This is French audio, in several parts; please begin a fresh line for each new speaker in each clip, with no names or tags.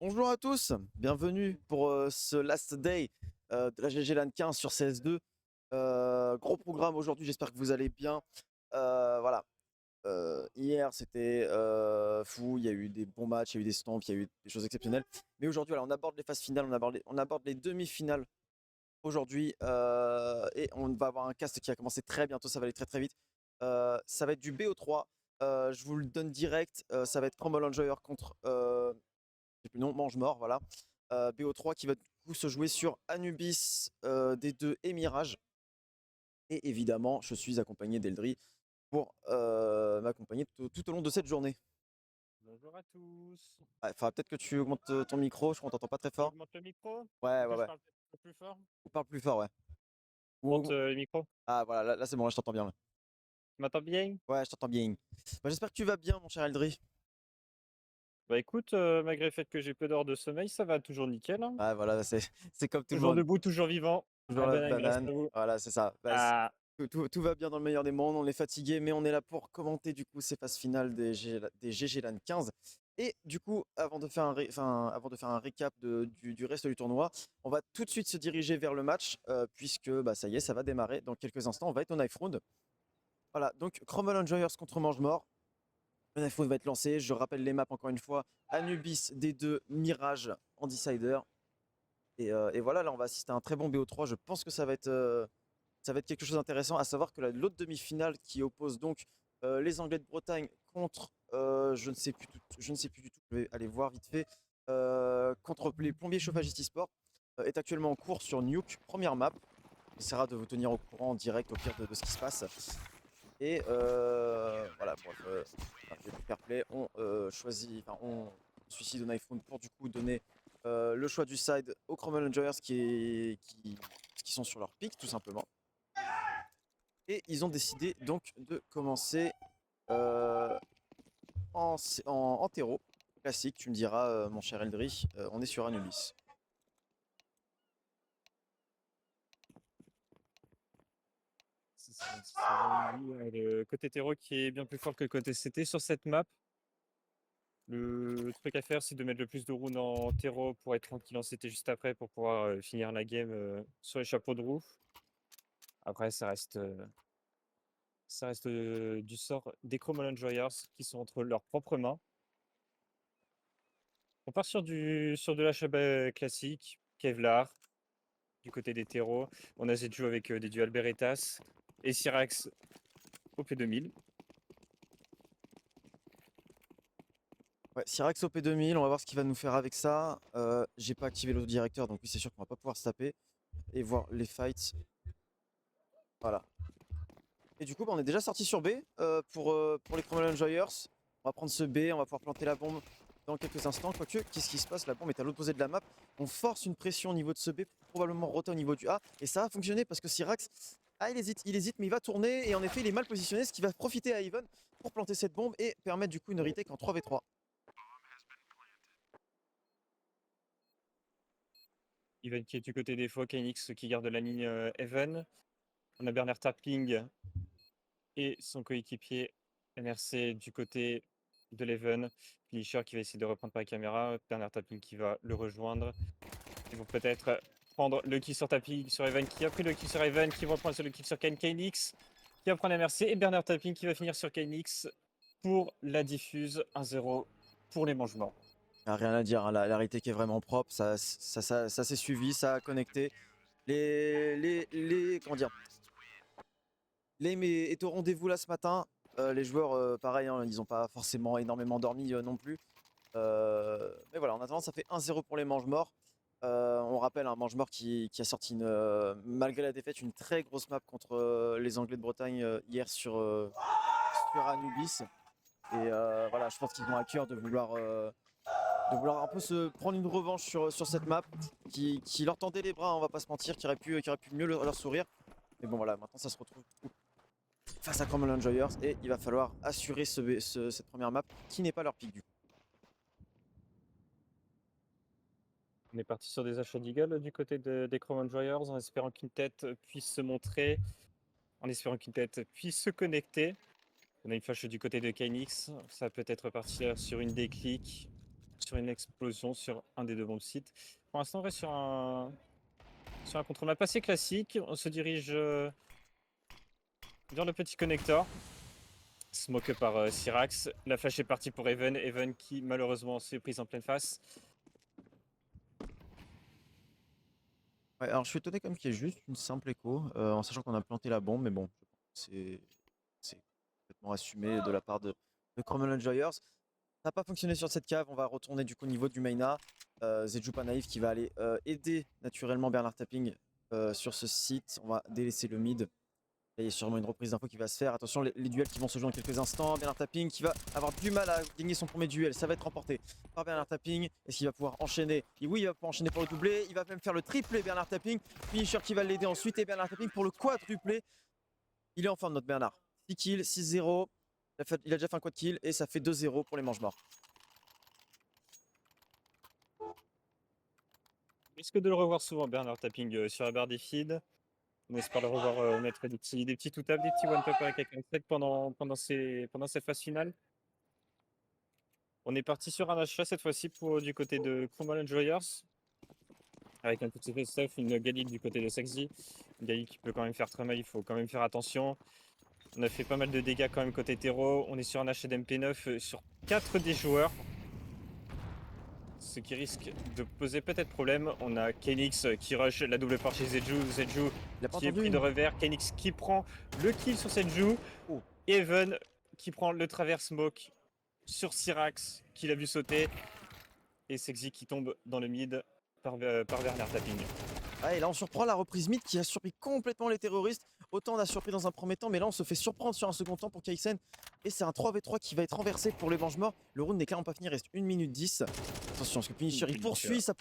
Bonjour à tous, bienvenue pour ce last day de la GG LAN 15 sur CS2. Gros programme aujourd'hui, j'espère que vous allez bien. Voilà, hier c'était fou, il y a eu des bons matchs, il y a eu des stomps, il y a eu des choses exceptionnelles. Mais aujourd'hui, voilà, on aborde les phases finales, on aborde les demi-finales aujourd'hui. Et on va avoir un cast qui va commencer très bientôt, ça va aller très très vite. Ça va être du BO3, je vous le donne direct, ça va être Crumble Enjoyer contre j'ai plus le nom, Mange-Mort, voilà. BO3 qui va du coup se jouer sur Anubis, D2 et Mirage. Et évidemment, je suis accompagné d'Eldry pour m'accompagner tout au long de cette journée.
Bonjour à tous.
Il faudra peut-être que tu augmentes ton micro, je crois qu'on t'entend pas très fort.
J'augmente le micro?
Ouais,
Ou
ouais,
que je
ouais.
parle peut-être un peu plus fort?
Ou parle plus fort, ouais.
Monte
Ou...
le micro.
Ah voilà, là c'est bon, là je t'entends bien. Là.
Tu m'entends bien?
Ouais, je t'entends bien. Bah, j'espère que tu vas bien, mon cher Eldry.
Bah écoute, malgré le fait que j'ai peu d'heures de sommeil, ça va toujours nickel, hein.
Ouais, voilà, c'est comme tout le
Toujours
monde.
debout, toujours vivant.
Toujours
La
la
banane grâce
banane.
à vous.
Voilà, c'est ça.
Ah,
Tout va bien dans le meilleur des mondes. On est fatigué, mais on est là pour commenter du coup ces phases finales des GG LAN 15. Et du coup, avant de faire un récap du reste du tournoi, on va tout de suite se diriger vers le match, puisque bah, ça y est, ça va démarrer dans quelques instants. On va être au knife round. Voilà, donc Crumble Enjoyers contre Mange-Mort. Le knife round va être lancé. Je rappelle les maps encore une fois. Anubis, D2, Mirage en Decider. Et voilà, là on va assister à un très bon BO3. Je pense que ça va être quelque chose d'intéressant, à savoir que l'autre demi-finale qui oppose donc les Anglais de Bretagne contre, je ne sais plus du tout, je vais aller voir vite fait, contre les plombiers chauffagistes e-sport, est actuellement en cours sur Nuke, première map. On essaiera de vous tenir au courant en direct au pire de ce qui se passe. Et voilà, bref, fair play, on suicide au knife round pour du coup donner le choix du side aux Crumble Enjoyers qui sont sur leur pick tout simplement. Et ils ont décidé donc de commencer euh, en terreau classique. Tu me diras, mon cher Eldry, on est sur Anubis.
le côté terreau qui est bien plus fort que le côté CT sur cette map. Le truc à faire, c'est de mettre le plus de runes en terreau pour être tranquille en CT juste après pour pouvoir finir la game sur les chapeaux de roue. Après, ça reste du sort des Chrome Enjoyers qui sont entre leurs propres mains. On part sur de l'HB classique, Kevlar, du côté des terreaux. On a Zedju avec des duels Beretas et Syrax au P2000.
Ouais, Syrax op 2000, on va voir ce qu'il va nous faire avec ça. J'ai pas activé l'auto-directeur, donc oui, c'est sûr qu'on va pas pouvoir se taper et voir les fights. Voilà. Et du coup, bah, on est déjà sorti sur B pour les Chrome Enjoyers. On va prendre ce B, on va pouvoir planter la bombe dans quelques instants. Quoique, qu'est-ce qui se passe? La bombe est à l'opposé de la map. On force une pression au niveau de ce B pour probablement roter au niveau du A. Et ça a fonctionné parce que Syrax, il hésite, mais il va tourner. Et en effet, il est mal positionné, ce qui va profiter à Ivan pour planter cette bombe et permettre du coup une retake en 3v3.
Even qui est du côté des faux, Kainix qui garde la ligne Even. On a Bernard Tapping et son coéquipier NRC du côté de l'Even. Finisher qui va essayer de reprendre par la caméra. Bernard Tapping qui va le rejoindre. Ils vont peut-être prendre le kill sur Tapping sur Evan qui a pris le kill sur Evan, qui va prendre le kill sur Kainix, qui va prendre MRC et Bernard Tapping qui va finir sur Kainix pour la diffuse 1-0 pour les mangements.
Ah, rien à dire, hein, la retake est vraiment propre. Ça s'est suivi, ça a connecté. Comment dire, L'aim est au rendez-vous là ce matin. Les joueurs, pareil, hein, ils n'ont pas forcément énormément dormi non plus. Mais voilà, en attendant, ça fait 1-0 pour les Mange-Morts. On rappelle un Mange-Mort qui a sorti, malgré la défaite, une très grosse map contre les Anglais de Bretagne hier sur Anubis. Et voilà, je pense qu'ils ont à cœur de vouloir un peu se prendre une revanche sur cette map qui leur tendait les bras, on va pas se mentir, qui aurait pu mieux leur sourire. Mais bon voilà, maintenant ça se retrouve face à Crumble Enjoyers et il va falloir assurer cette première map qui n'est pas leur pick du coup.
On est parti sur des achats d'Eagle du côté des Chrome Enjoyers en espérant qu'une tête puisse se montrer, en espérant qu'une tête puisse se connecter. On a une flash du côté de Kainix, ça peut être partir sur une déclic, sur une explosion sur un des deux bombes sites. Pour l'instant, on reste sur un contre-map assez classique. On se dirige vers le petit connecteur. Smoke par Syrax. La flash est partie pour Even. Even qui malheureusement s'est prise en pleine face.
Ouais, alors je suis étonné comme qu'il y ait juste une simple écho, en sachant qu'on a planté la bombe, mais bon, c'est complètement assumé de la part de Cromwell Enjoyers. Ça n'a pas fonctionné sur cette cave, on va retourner du coup au niveau du main A. Zedju pas naïf qui va aller aider naturellement Bernard Tapping sur ce site. On va délaisser le mid. Il y a sûrement une reprise d'info qui va se faire. Attention, les duels qui vont se jouer en quelques instants. Bernard Tapping qui va avoir du mal à gagner son premier duel. Ça va être remporté par Bernard Tapping. Est-ce qu'il va pouvoir enchaîner? Et oui, il va pouvoir enchaîner pour le doublé. Il va même faire le triplé, Bernard Tapping. Finisher qui va l'aider ensuite. Et Bernard Tapping pour le quadruplé. Il est en forme, notre Bernard. 6 kills, 6-0. Il a déjà fait un quad kill. Et ça fait 2-0 pour les mange-morts.
Risque de le revoir souvent, Bernard Tapping sur la barre des feeds. On espère le revoir mettre des petits two-taps, des petits one-tap avec un set pendant cette phase finale. On est parti sur un achat cette fois-ci du côté de Cromwell Enjoyers. Avec un petit peu de stuff, une Galil du côté de Sexy. Une Galil qui peut quand même faire très mal, il faut quand même faire attention. On a fait pas mal de dégâts quand même côté terreau. On est sur un achat d'MP9 sur 4 des joueurs. Ce qui risque de poser peut-être problème. On a Kenix qui rush la double part chez Zedju. Zedju
Il a pas
qui est
entendu
pris de revers. Kenix qui prend le kill sur Zedju.
Oh.
Even qui prend le travers smoke sur Syrax qui l'a vu sauter. Et Sexy qui tombe dans le mid par Bernard Tapping.
Ah, et là on surprend la reprise mid qui a surpris complètement les terroristes. Autant on a surpris dans un premier temps, mais là on se fait surprendre sur un second temps pour Kaisen. Et c'est un 3v3 qui va être renversé pour les mange-morts. Le round n'est clairement pas fini, il reste 1 minute 10. Attention, parce que Punisher il poursuit sa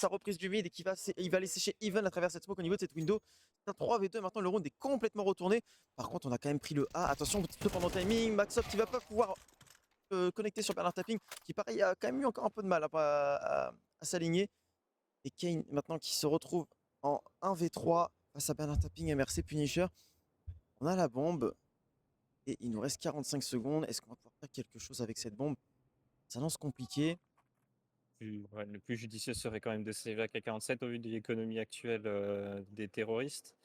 reprise du mid et il va aller sécher Even à travers cette smoke au niveau de cette window. C'est un 3v2, maintenant le round est complètement retourné. Par contre on a quand même pris le A. Attention, petit peu pendant timing, Maxop qui va pas pouvoir connecter sur Bernard Tapping, qui pareil a quand même eu encore un peu de mal à s'aligner. Et Kane maintenant qui se retrouve en 1v3 face à Bernard Tapping, MRC, Punisher. On a la bombe et il nous reste 45 secondes. Est-ce qu'on va pouvoir faire quelque chose avec cette bombe? Ça lance compliqué.
Le plus judicieux serait quand même de save à K47 au vu de l'économie actuelle des terroristes.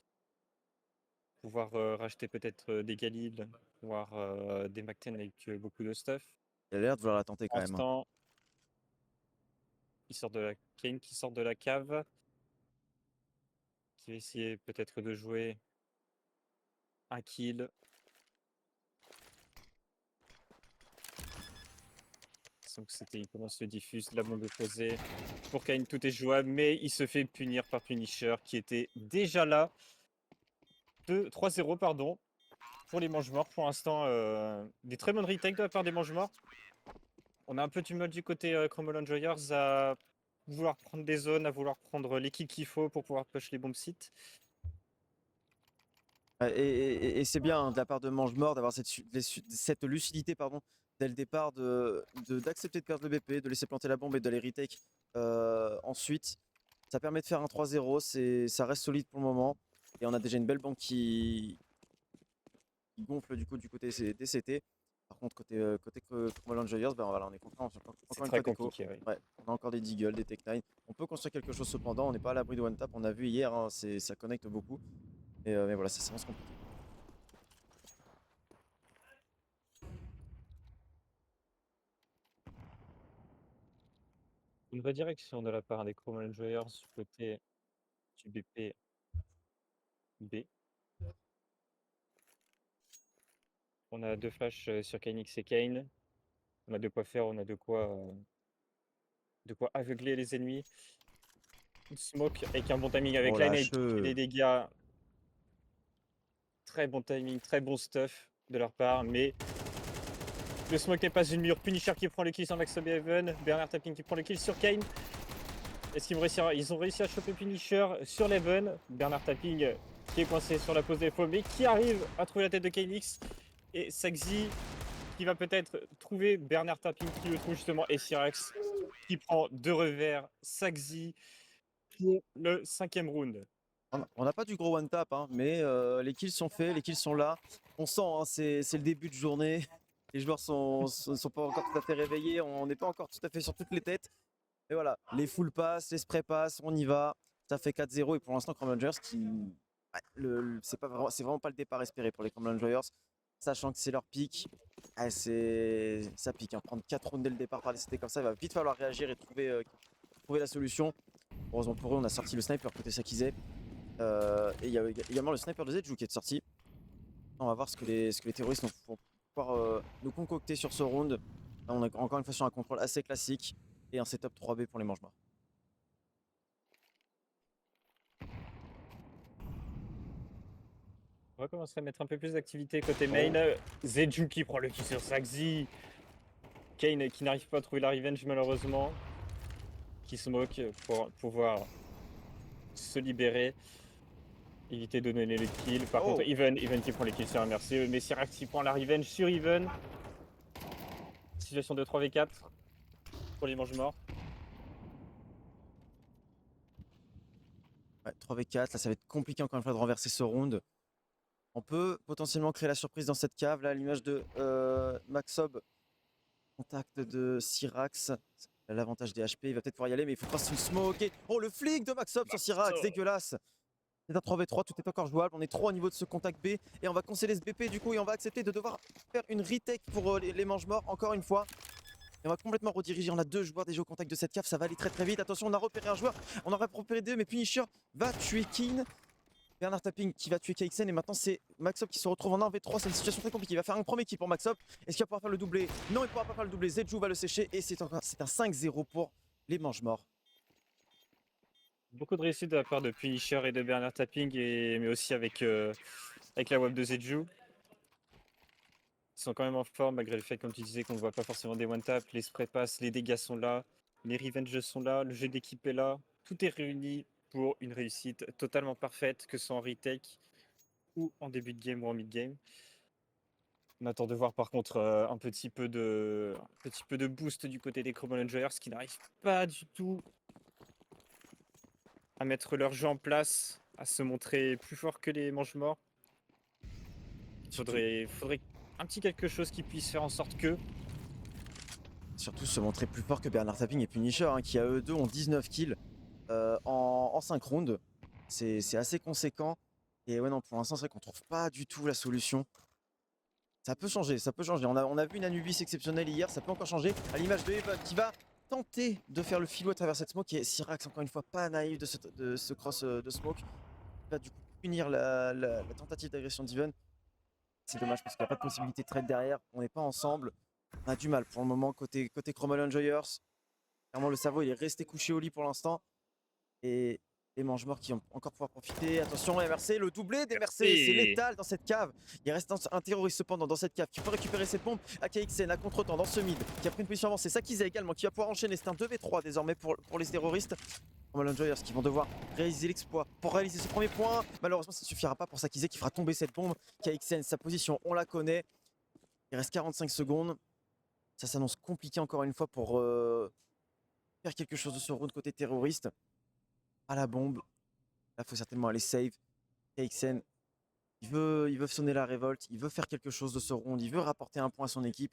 Pouvoir racheter peut-être des Galil, voire des Macten avec beaucoup de stuff.
Il a l'air de vouloir la tenter
Pour
quand même.
l'instant, il sort de la Kane qui sort de la cave. Qui va essayer peut-être de jouer un kill. Donc il commence le diffuse, la bombe est posée. Pour Kane, tout est jouable, mais il se fait punir par Punisher qui était déjà là. 3-0, pardon, pour les mange-morts. Pour l'instant, des très bonnes retakes de la part des mange-morts. On a un peu du mal du côté Cromwell Enjoyers à vouloir prendre des zones, à vouloir prendre les kills qu'il faut pour pouvoir push les bombes sites.
Et c'est bien hein, de la part de Mange-Mort d'avoir cette lucidité pardon, dès le départ d'accepter de perdre le BP, de laisser planter la bombe et d'aller retake ensuite. Ça permet de faire un 3-0, ça reste solide pour le moment. Et on a déjà une belle banque qui gonfle du côté DCT. Par contre, côté Cromwell Enjoyers, ben voilà, on est content.
C'est très compliqué. Oui.
Ouais, on a encore des Deagles, des Tech9. On peut construire quelque chose cependant, on n'est pas à l'abri de One Tap. On a vu hier, hein, ça connecte beaucoup. Mais voilà, ça s'avance compliqué.
Une redirection de la part des Cromwell Enjoyers du côté du BP B. On a 2 flashs sur Kainix et Kane. On a de quoi faire, on a de quoi aveugler les ennemis. Une smoke avec un bon timing avec
Oh
Lineage qui fait
lâcheux.
des dégâts. Très bon timing, très bon stuff de leur part, mais le smoke n'est pas une mur. Punisher qui prend le kill sur Max Even. Bernard Tapping qui prend le kill sur Kane. Est-ce qu'ils vont réussir? Ils ont réussi à choper Punisher sur l'Even. Bernard Tapping qui est coincé sur la pose défaut, mais qui arrive à trouver la tête de Kainix. Et Saxi qui va peut-être trouver Bernard Tapping qui le trouve justement. Et Syrax qui prend 2 revers. Saxi pour le 5e round.
On n'a pas du gros one tap, hein, mais les kills sont faits, les kills sont là. On sent, hein, c'est le début de journée. Les joueurs sont pas encore tout à fait réveillés, on n'est pas encore tout à fait sur toutes les têtes. Et voilà, les full pass, les spray pass, on y va. Ça fait 4-0 et pour l'instant, Chrome Rangers qui. Ouais, c'est vraiment pas le départ espéré pour les Chrome Rangers, sachant que c'est leur pic. Ah, ça pique, hein. Prendre 4 rounds dès le départ par les CT comme ça, il va vite falloir réagir et trouver la solution. Heureusement pour eux, on a sorti le sniper côté Sakizé. Et il y a également le sniper de Zedju qui est sorti. On va voir ce que les terroristes vont pouvoir nous concocter sur ce round. Là, on est encore une fois sur un contrôle assez classique et un setup 3B pour les mange-morts.
On va commencer à mettre un peu plus d'activité côté main. Zedju qui prend le kill sur Saxi. Kane qui n'arrive pas à trouver la revenge malheureusement. Qui smoke pour pouvoir se libérer. Éviter de donner le kill. Par contre, Even qui prend les kills sur un MRC. Mais Syrax qui prend la revenge sur Even. Situation de 3v4 pour les mange-morts.
Ouais, 3v4, là ça va être compliqué encore une fois de renverser ce round. On peut potentiellement créer la surprise dans cette cave, là à l'image de Maxob. Contact de Syrax. L'avantage des HP, il va peut-être pouvoir y aller, mais il faut pas se smoker. Oh, le flic de Maxob sur Syrax, dégueulasse. C'est un 3v3, tout est encore jouable. On est 3 au niveau de ce contact B et on va concéder ce BP du coup et on va accepter de devoir faire une retake pour les mange-morts encore une fois. Et on va complètement rediriger. On a 2 joueurs déjà au contact de cette cave, ça va aller très très vite. Attention, on a repéré un joueur, on aurait repéré 2, mais Punisher va tuer Keen. Bernard Tapping qui va tuer KXN et maintenant c'est Maxop qui se retrouve en 1v3. C'est une situation très compliquée. Il va faire un premier kill pour Maxop. Est-ce qu'il va pouvoir faire le doublé? Non, il ne pourra pas faire le doublé. Zedju va le sécher et c'est un 5-0 pour les mange-morts.
Beaucoup de réussite de la part de Punisher et de Bernard Tapping, mais aussi avec la web de Zedju. Ils sont quand même en forme malgré le fait, comme tu disais, qu'on ne voit pas forcément des one-tap. Les spray pass, les dégâts sont là, les revenges sont là, le jeu d'équipe est là. Tout est réuni pour une réussite totalement parfaite, que ce soit en retake ou en début de game ou en mid-game. On attend de voir par contre un petit peu de boost du côté des Chrome Enjoyers qui n'arrivent pas du tout à mettre leur jeu en place, à se montrer plus fort que les mange-morts. Faudrait un petit quelque chose qui puisse faire en sorte que...
Surtout se montrer plus fort que Bernard Tapping et Punisher, hein, qui à eux deux ont 19 kills en 5 rounds. C'est assez conséquent. Et ouais, non, pour l'instant, c'est vrai qu'on trouve pas du tout la solution. Ça peut changer, ça peut changer. On a vu une Anubis exceptionnelle hier, ça peut encore changer. À l'image de Evan qui va tenter de faire le filou à travers cette smoke. Et Syrax, encore une fois, pas naïf de ce cross de smoke. Il va du coup punir la tentative d'agression d'Evan. C'est dommage parce qu'il n'y a pas de possibilité de trade derrière. On n'est pas ensemble. On a du mal pour le moment côté Chromol Enjoyers. Clairement, le cerveau il est resté couché au lit pour l'instant. Et les mange-morts qui vont encore pouvoir profiter. Attention, MRC, le doublé des MRC, c'est létal dans cette cave. Il reste un terroriste cependant dans cette cave qui peut récupérer cette bombe. AKXN à contre-temps dans ce mid qui a pris une position avancée. Sakizé également qui va pouvoir enchaîner. C'est un 2v3 désormais pour les terroristes. Chromol Enjoyers qui vont devoir réaliser l'exploit pour réaliser ce premier point. Malheureusement, ça ne suffira pas pour Sakizé qui fera tomber cette bombe. KXN, sa position, on la connaît. Il reste 45 secondes. Ça s'annonce compliqué encore une fois pour faire quelque chose de ce round côté terroriste. À la bombe. Là, il faut certainement aller save. KXN, il veut sonner la révolte. Il veut faire quelque chose de ce round. Il veut rapporter un point à son équipe.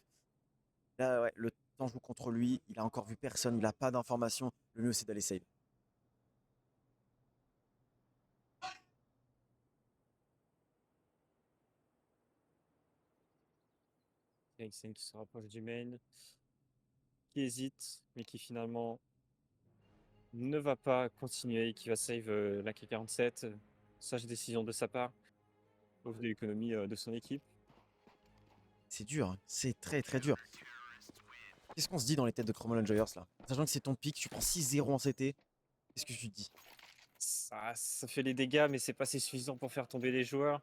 Là, ouais, le temps joue contre lui. Il a encore vu personne. Il n'a pas d'informations. Le mieux, c'est d'aller save.
KXN qui se rapproche du main, qui hésite, mais qui finalement ne va pas continuer, qui va save la K47. Sage décision de sa part, au vu de l'économie de son équipe.
C'est dur. Hein. C'est très, très dur. Qu'est-ce qu'on se dit dans les têtes de Chromol Enjoyers là? Sachant que c'est ton pick, tu prends 6-0 en CT. Qu'est-ce que tu te dis?
Ça fait les dégâts, mais c'est pas assez suffisant pour faire tomber les joueurs.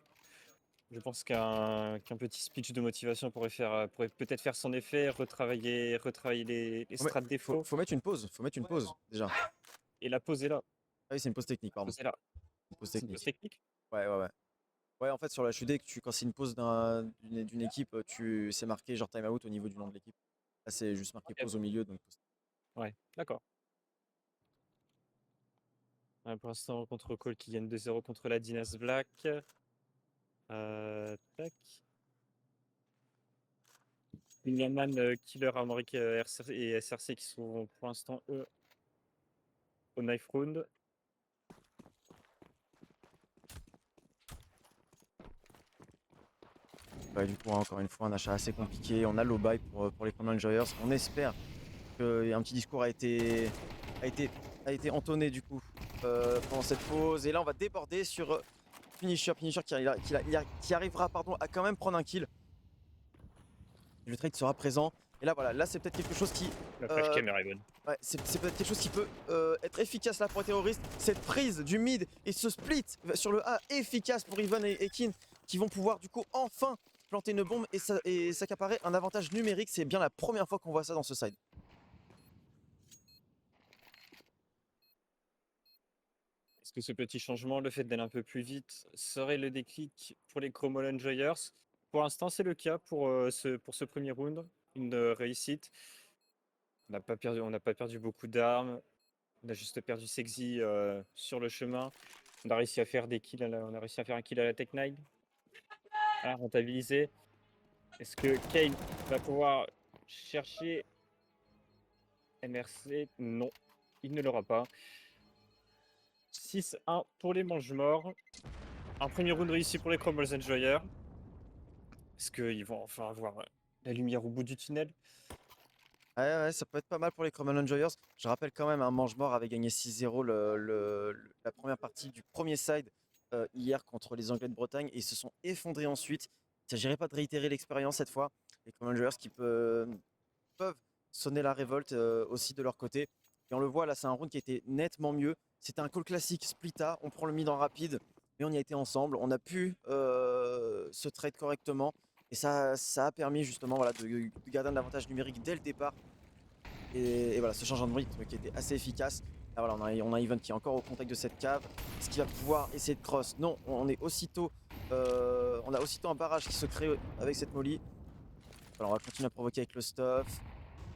Je pense qu'un petit speech de motivation pourrait peut-être faire son effet, retravailler les strats de défaut.
Faut mettre une pause. Faut mettre une pause déjà.
Et la pause est là.
Ah oui, c'est une pause technique, pardon.
Pause est là.
Une pause
C'est une pause
technique.
technique.
Ouais, ouais, ouais. Ouais, en fait, sur la HUD, quand c'est une pause d'une équipe, c'est marqué genre time out au niveau du nom de l'équipe. Là, c'est juste marqué pause au milieu. Donc...
Ouais, d'accord. Ouais, pour l'instant, contre Call qui gagne 2-0 contre la Dinas Black. Tac. Wingman, Killer, Armoric RCR et SRC qui sont pour l'instant, eux, au knife round.
Ouais, du coup, hein, encore une fois, un achat assez compliqué. On a low buy pour les Common Enjoyers. On espère qu'un petit discours a été, a été entonné du coup pendant cette pause. Et là, on va déborder sur Finisher. Finisher qui arrivera pardon, à quand même prendre un kill. Le trade sera présent. Et là, voilà, là, c'est peut-être quelque chose qui.
La flash
euh,
cam est bonne.
ouais, c'est peut-être quelque chose qui peut être efficace là pour les terroristes. Cette prise du mid et ce split sur le A efficace pour Ivan et Kin qui vont pouvoir du coup enfin planter une bombe et s'accaparer un avantage numérique. C'est bien la première fois qu'on voit ça dans ce side.
Est-ce que ce petit changement, le fait d'aller un peu plus vite, serait le déclic pour les Chromol Enjoyers? Pour l'instant, c'est le cas pour ce premier round. Une réussite. On n'a pas perdu beaucoup d'armes. On a juste perdu Sexy sur le chemin. On a réussi à faire des kills, on a réussi à faire un kill à la Tech 9. À rentabiliser. Est-ce que Kane va pouvoir chercher MRC? Non, il ne l'aura pas. 6-1 pour les mange-morts. Un premier round réussi pour les Crumbles Enjoyers. Est-ce qu'ils vont enfin avoir la lumière au bout du tunnel?
Ouais, ça peut être pas mal pour les Common Enjoyers. Je rappelle quand même, un Mange-Mort avait gagné 6-0 la première partie du premier side hier contre les Anglais de Bretagne et ils se sont effondrés ensuite. Il ne s'agirait pas de réitérer l'expérience cette fois. Les Common Enjoyers peuvent sonner la révolte aussi de leur côté. Et on le voit là, c'est un round qui a été nettement mieux. C'était un call classique Splita, on prend le mid en rapide, mais on y a été ensemble. On a pu se trade correctement. Et ça a permis justement voilà, de garder un avantage numérique dès le départ. Et voilà, ce changement de rythme qui était assez efficace. Là, voilà, on a Even qui est encore au contact de cette cave. Est-ce qu'il va pouvoir essayer de cross? Non, on a aussitôt un barrage qui se crée avec cette molly. Voilà, on va continuer à provoquer avec le stuff.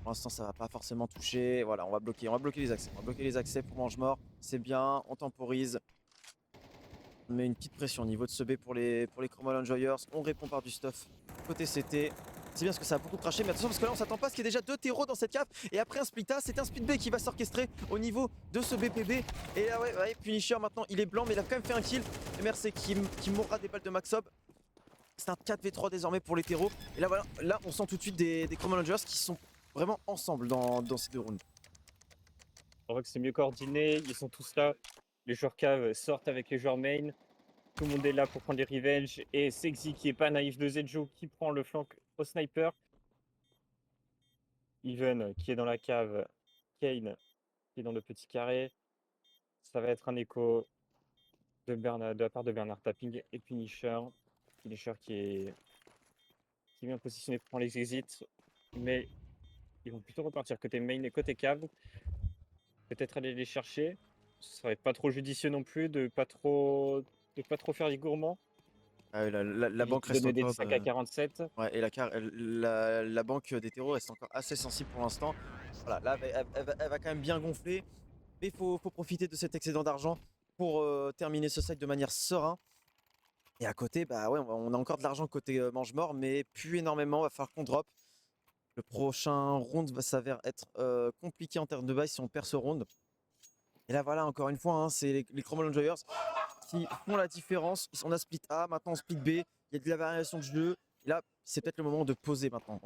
Pour l'instant, ça va pas forcément toucher. Voilà, on va bloquer les accès. On va bloquer les accès pour mange-mort. C'est bien, on temporise. On met une petite pression au niveau de ce B pour les Chromal Enjoyers. On répond par du stuff côté CT. C'est bien parce que ça a beaucoup craché, mais attention parce que là on s'attend pas à ce qu'il y ait déjà deux terreaux dans cette cave. Et après un split A, c'est un split B qui va s'orchestrer au niveau de ce BPB. Et là ouais, Punisher maintenant il est blanc, mais il a quand même fait un kill. MRC qui mourra des balles de Maxob. C'est un 4v3 désormais pour les terreaux. Et là voilà, là on sent tout de suite des Chromal Enjoyers qui sont vraiment ensemble dans ces deux rounds.
On voit que c'est mieux coordonné, ils sont tous là. Les joueurs cave sortent avec les joueurs main. Tout le monde est là pour prendre les revenge. Et Sexy qui est pas naïf de Zejo qui prend le flanc au sniper. Even qui est dans la cave. Kane qui est dans le petit carré. Ça va être un écho de la part de Bernard Tapping et Punisher. Punisher qui est bien positionné pour prendre les exits. Mais ils vont plutôt repartir côté main et côté cave. Peut-être aller les chercher. Ce serait pas trop judicieux non plus de pas trop faire les gourmands.
Ah oui, la banque
Éviter de
reste
donner des
encore.
5 à 47.
Ouais, et la banque des terreaux reste encore assez sensible pour l'instant. Voilà, là, elle va quand même bien gonfler. Mais faut profiter de cet excédent d'argent pour terminer ce site de manière serein. Et à côté, bah ouais, on a encore de l'argent côté mange-mort, mais plus énormément. Va falloir qu'on drop. Le prochain round va s'avérer être compliqué en termes de buy si on perd ce round. Et là, voilà, encore une fois, hein, c'est les Chromol Enjoyers qui font la différence. On a split A, maintenant split B. Il y a de la variation de jeu. Et là, c'est peut-être le moment de poser maintenant.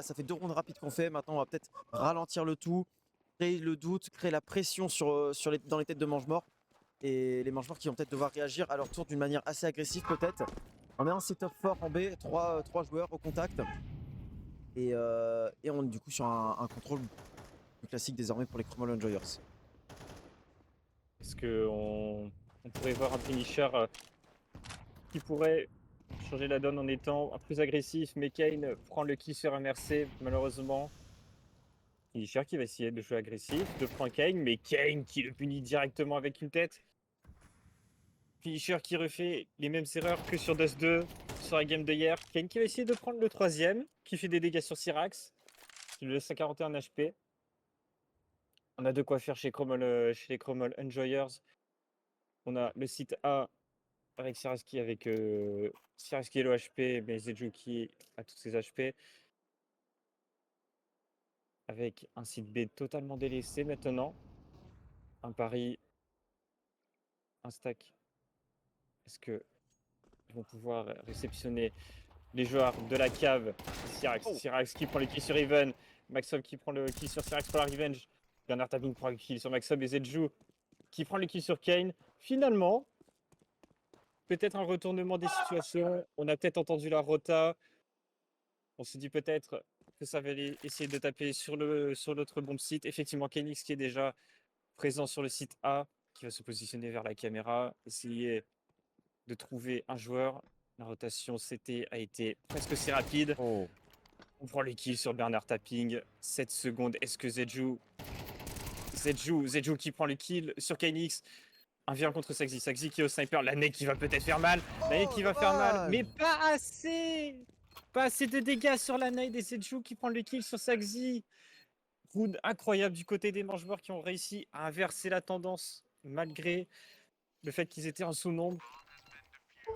Ça fait deux rounds rapides qu'on fait. Maintenant, on va peut-être ralentir le tout, créer le doute, créer la pression dans les têtes de mange-mort. Et les mange-morts qui vont peut-être devoir réagir à leur tour d'une manière assez agressive peut-être. On a un setup fort en B, trois joueurs au contact. Et on est du coup sur un contrôle plus classique désormais pour les Chromol Enjoyers.
Est-ce qu'on on pourrait voir un finisher qui pourrait changer la donne en étant plus agressif, mais Kane prend le kill sur MRC, malheureusement. Finisher qui va essayer de jouer agressif, de prendre Kane, mais Kane qui le punit directement avec une tête. Finisher qui refait les mêmes erreurs que sur Dust 2, sur la game de hier. Kane qui va essayer de prendre le troisième, qui fait des dégâts sur Syrax, qui le laisse à 41 HP. On a de quoi faire chez les Chromol Enjoyers. On a le site A avec Siraski, avec Siraski et le HP, mais Zeju qui a tous ses HP. avec un site B totalement délaissé maintenant. Un pari, un stack. Est-ce que ils vont pouvoir réceptionner les joueurs de la cave? Syrax,
Oh!
Syrax qui prend le kill sur Even, Maxob qui prend le kill sur Syrax pour la revenge. Bernard Tapping prend le kill sur Maxob et Zedju qui prend le kill sur Kane. Finalement, peut-être un retournement des situations. On a peut-être entendu la rota. On se dit peut-être que ça va aller essayer de taper sur l'autre bombe site. Effectivement, Kenix qui est déjà présent sur le site A, qui va se positionner vers la caméra, essayer de trouver un joueur. La rotation CT a été presque aussi rapide.
Oh!
On prend le kill sur Bernard Tapping. 7 secondes. Est-ce que Zedju qui prend le kill sur Kenix. Un vient contre Saxi. Saxi qui est au sniper. L'année qui va peut-être faire mal. L'année
Oh,
qui va faire mal.
dommage!
Mais pas assez. Pas assez de dégâts sur l'année des Zedju qui prend le kill sur Saxi. Round incroyable du côté des Mangemorts qui ont réussi à inverser la tendance malgré le fait qu'ils étaient en sous-nombre.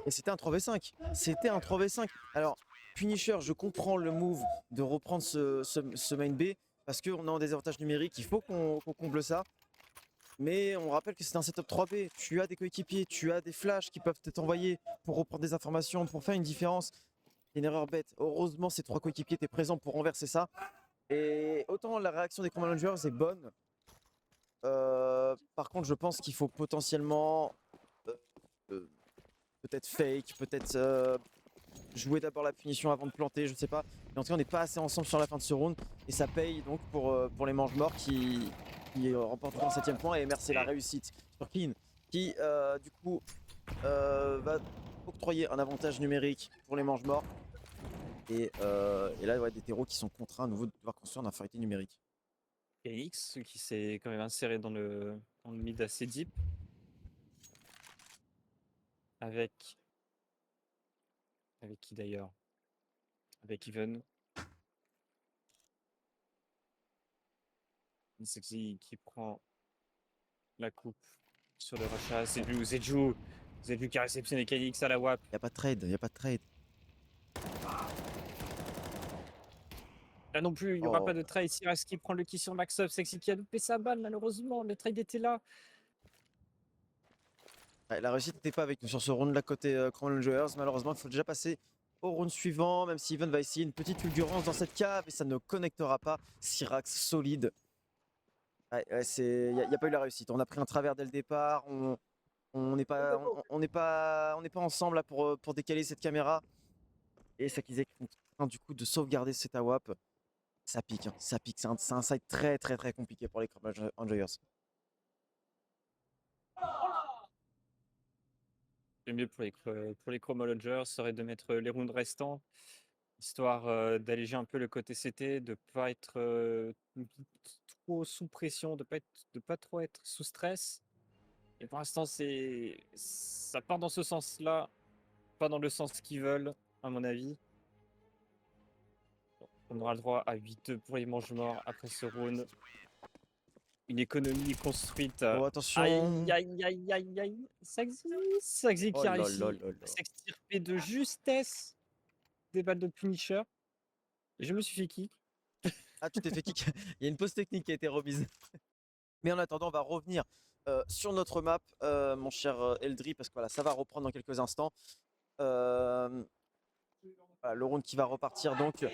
Et c'était un 3v5. C'était un 3v5. Alors, Punisher, je comprends le move de reprendre ce main B parce qu'on est en désavantage numérique. Il faut qu'on comble ça. Mais on rappelle que c'est un setup 3B. Tu as des coéquipiers, tu as des flashs qui peuvent être envoyés pour reprendre des informations, pour faire une différence. C'est une erreur bête. Heureusement, ces 3 coéquipiers étaient présents pour renverser ça. Et autant la réaction des Command Rangers est bonne. Par contre, je pense qu'il faut potentiellement euh, euh, peut-être fake, peut-être jouer d'abord la punition avant de planter, je ne sais pas. Mais en tout cas, on n'est pas assez ensemble sur la fin de ce round. Et ça paye donc pour les Mangemorts qui remporteront un 7ème point. Et merci la réussite sur Clean qui, du coup, va octroyer un avantage numérique pour les Mangemorts. Et là, ouais, des terreaux qui sont contraints à nouveau de devoir construire une infériorité numérique.
Kenix qui s'est quand même inséré dans le mid assez deep. Avec qui d'ailleurs? Avec Even. Sexy qui prend la coupe sur le rachat. Zedju qui a réceptionné Kenix à la WAP.
Il n'y a pas de trade, il n'y a pas de trade.
Là non plus, il n'y aura
Oh.
pas de trade. Syrax qui prend le kill sur Maxup. Sexy qui a loupé sa balle, malheureusement. Le trade était là.
Ouais, la réussite n'était pas avec nous sur ce round là côté Crown Rangers. Malheureusement, il faut déjà passer au round suivant, même si Even va essayer une petite fulgurance dans cette cave et ça ne connectera pas. Syrax solide. Ouais, il n'y a pas eu la réussite. On a pris un travers dès le départ. On n'est pas, on n'est pas ensemble là pour décaler cette caméra. Et Sakizek contraint du coup de sauvegarder cette AWAP. Ça pique, hein, ça pique. C'est un site très très très compliqué pour les Crown Rangers.
Le mieux pour les Chromologers serait de mettre les rounds restants, histoire d'alléger un peu le côté CT, de pas être trop sous pression, de pas trop être sous stress. Et pour l'instant, ça part dans ce sens-là, pas dans le sens qu'ils veulent, à mon avis. On aura le droit à 8-2 pour les mange-morts après ce round. Une économie construite.
Oh,
Aïe,
attention.
aïe, aïe, aïe, aïe. Saxi
Oh
qui a
là là
réussi
là
à
là.
s'extirper de justesse des balles de Punisher. Je me suis fait kick.
Ah, tu t'es fait kick. Il y a une pause technique qui a été remise. Mais en attendant, on va revenir sur notre map, mon cher Eldri, parce que voilà, ça va reprendre dans quelques instants. Voilà, le round qui va repartir donc.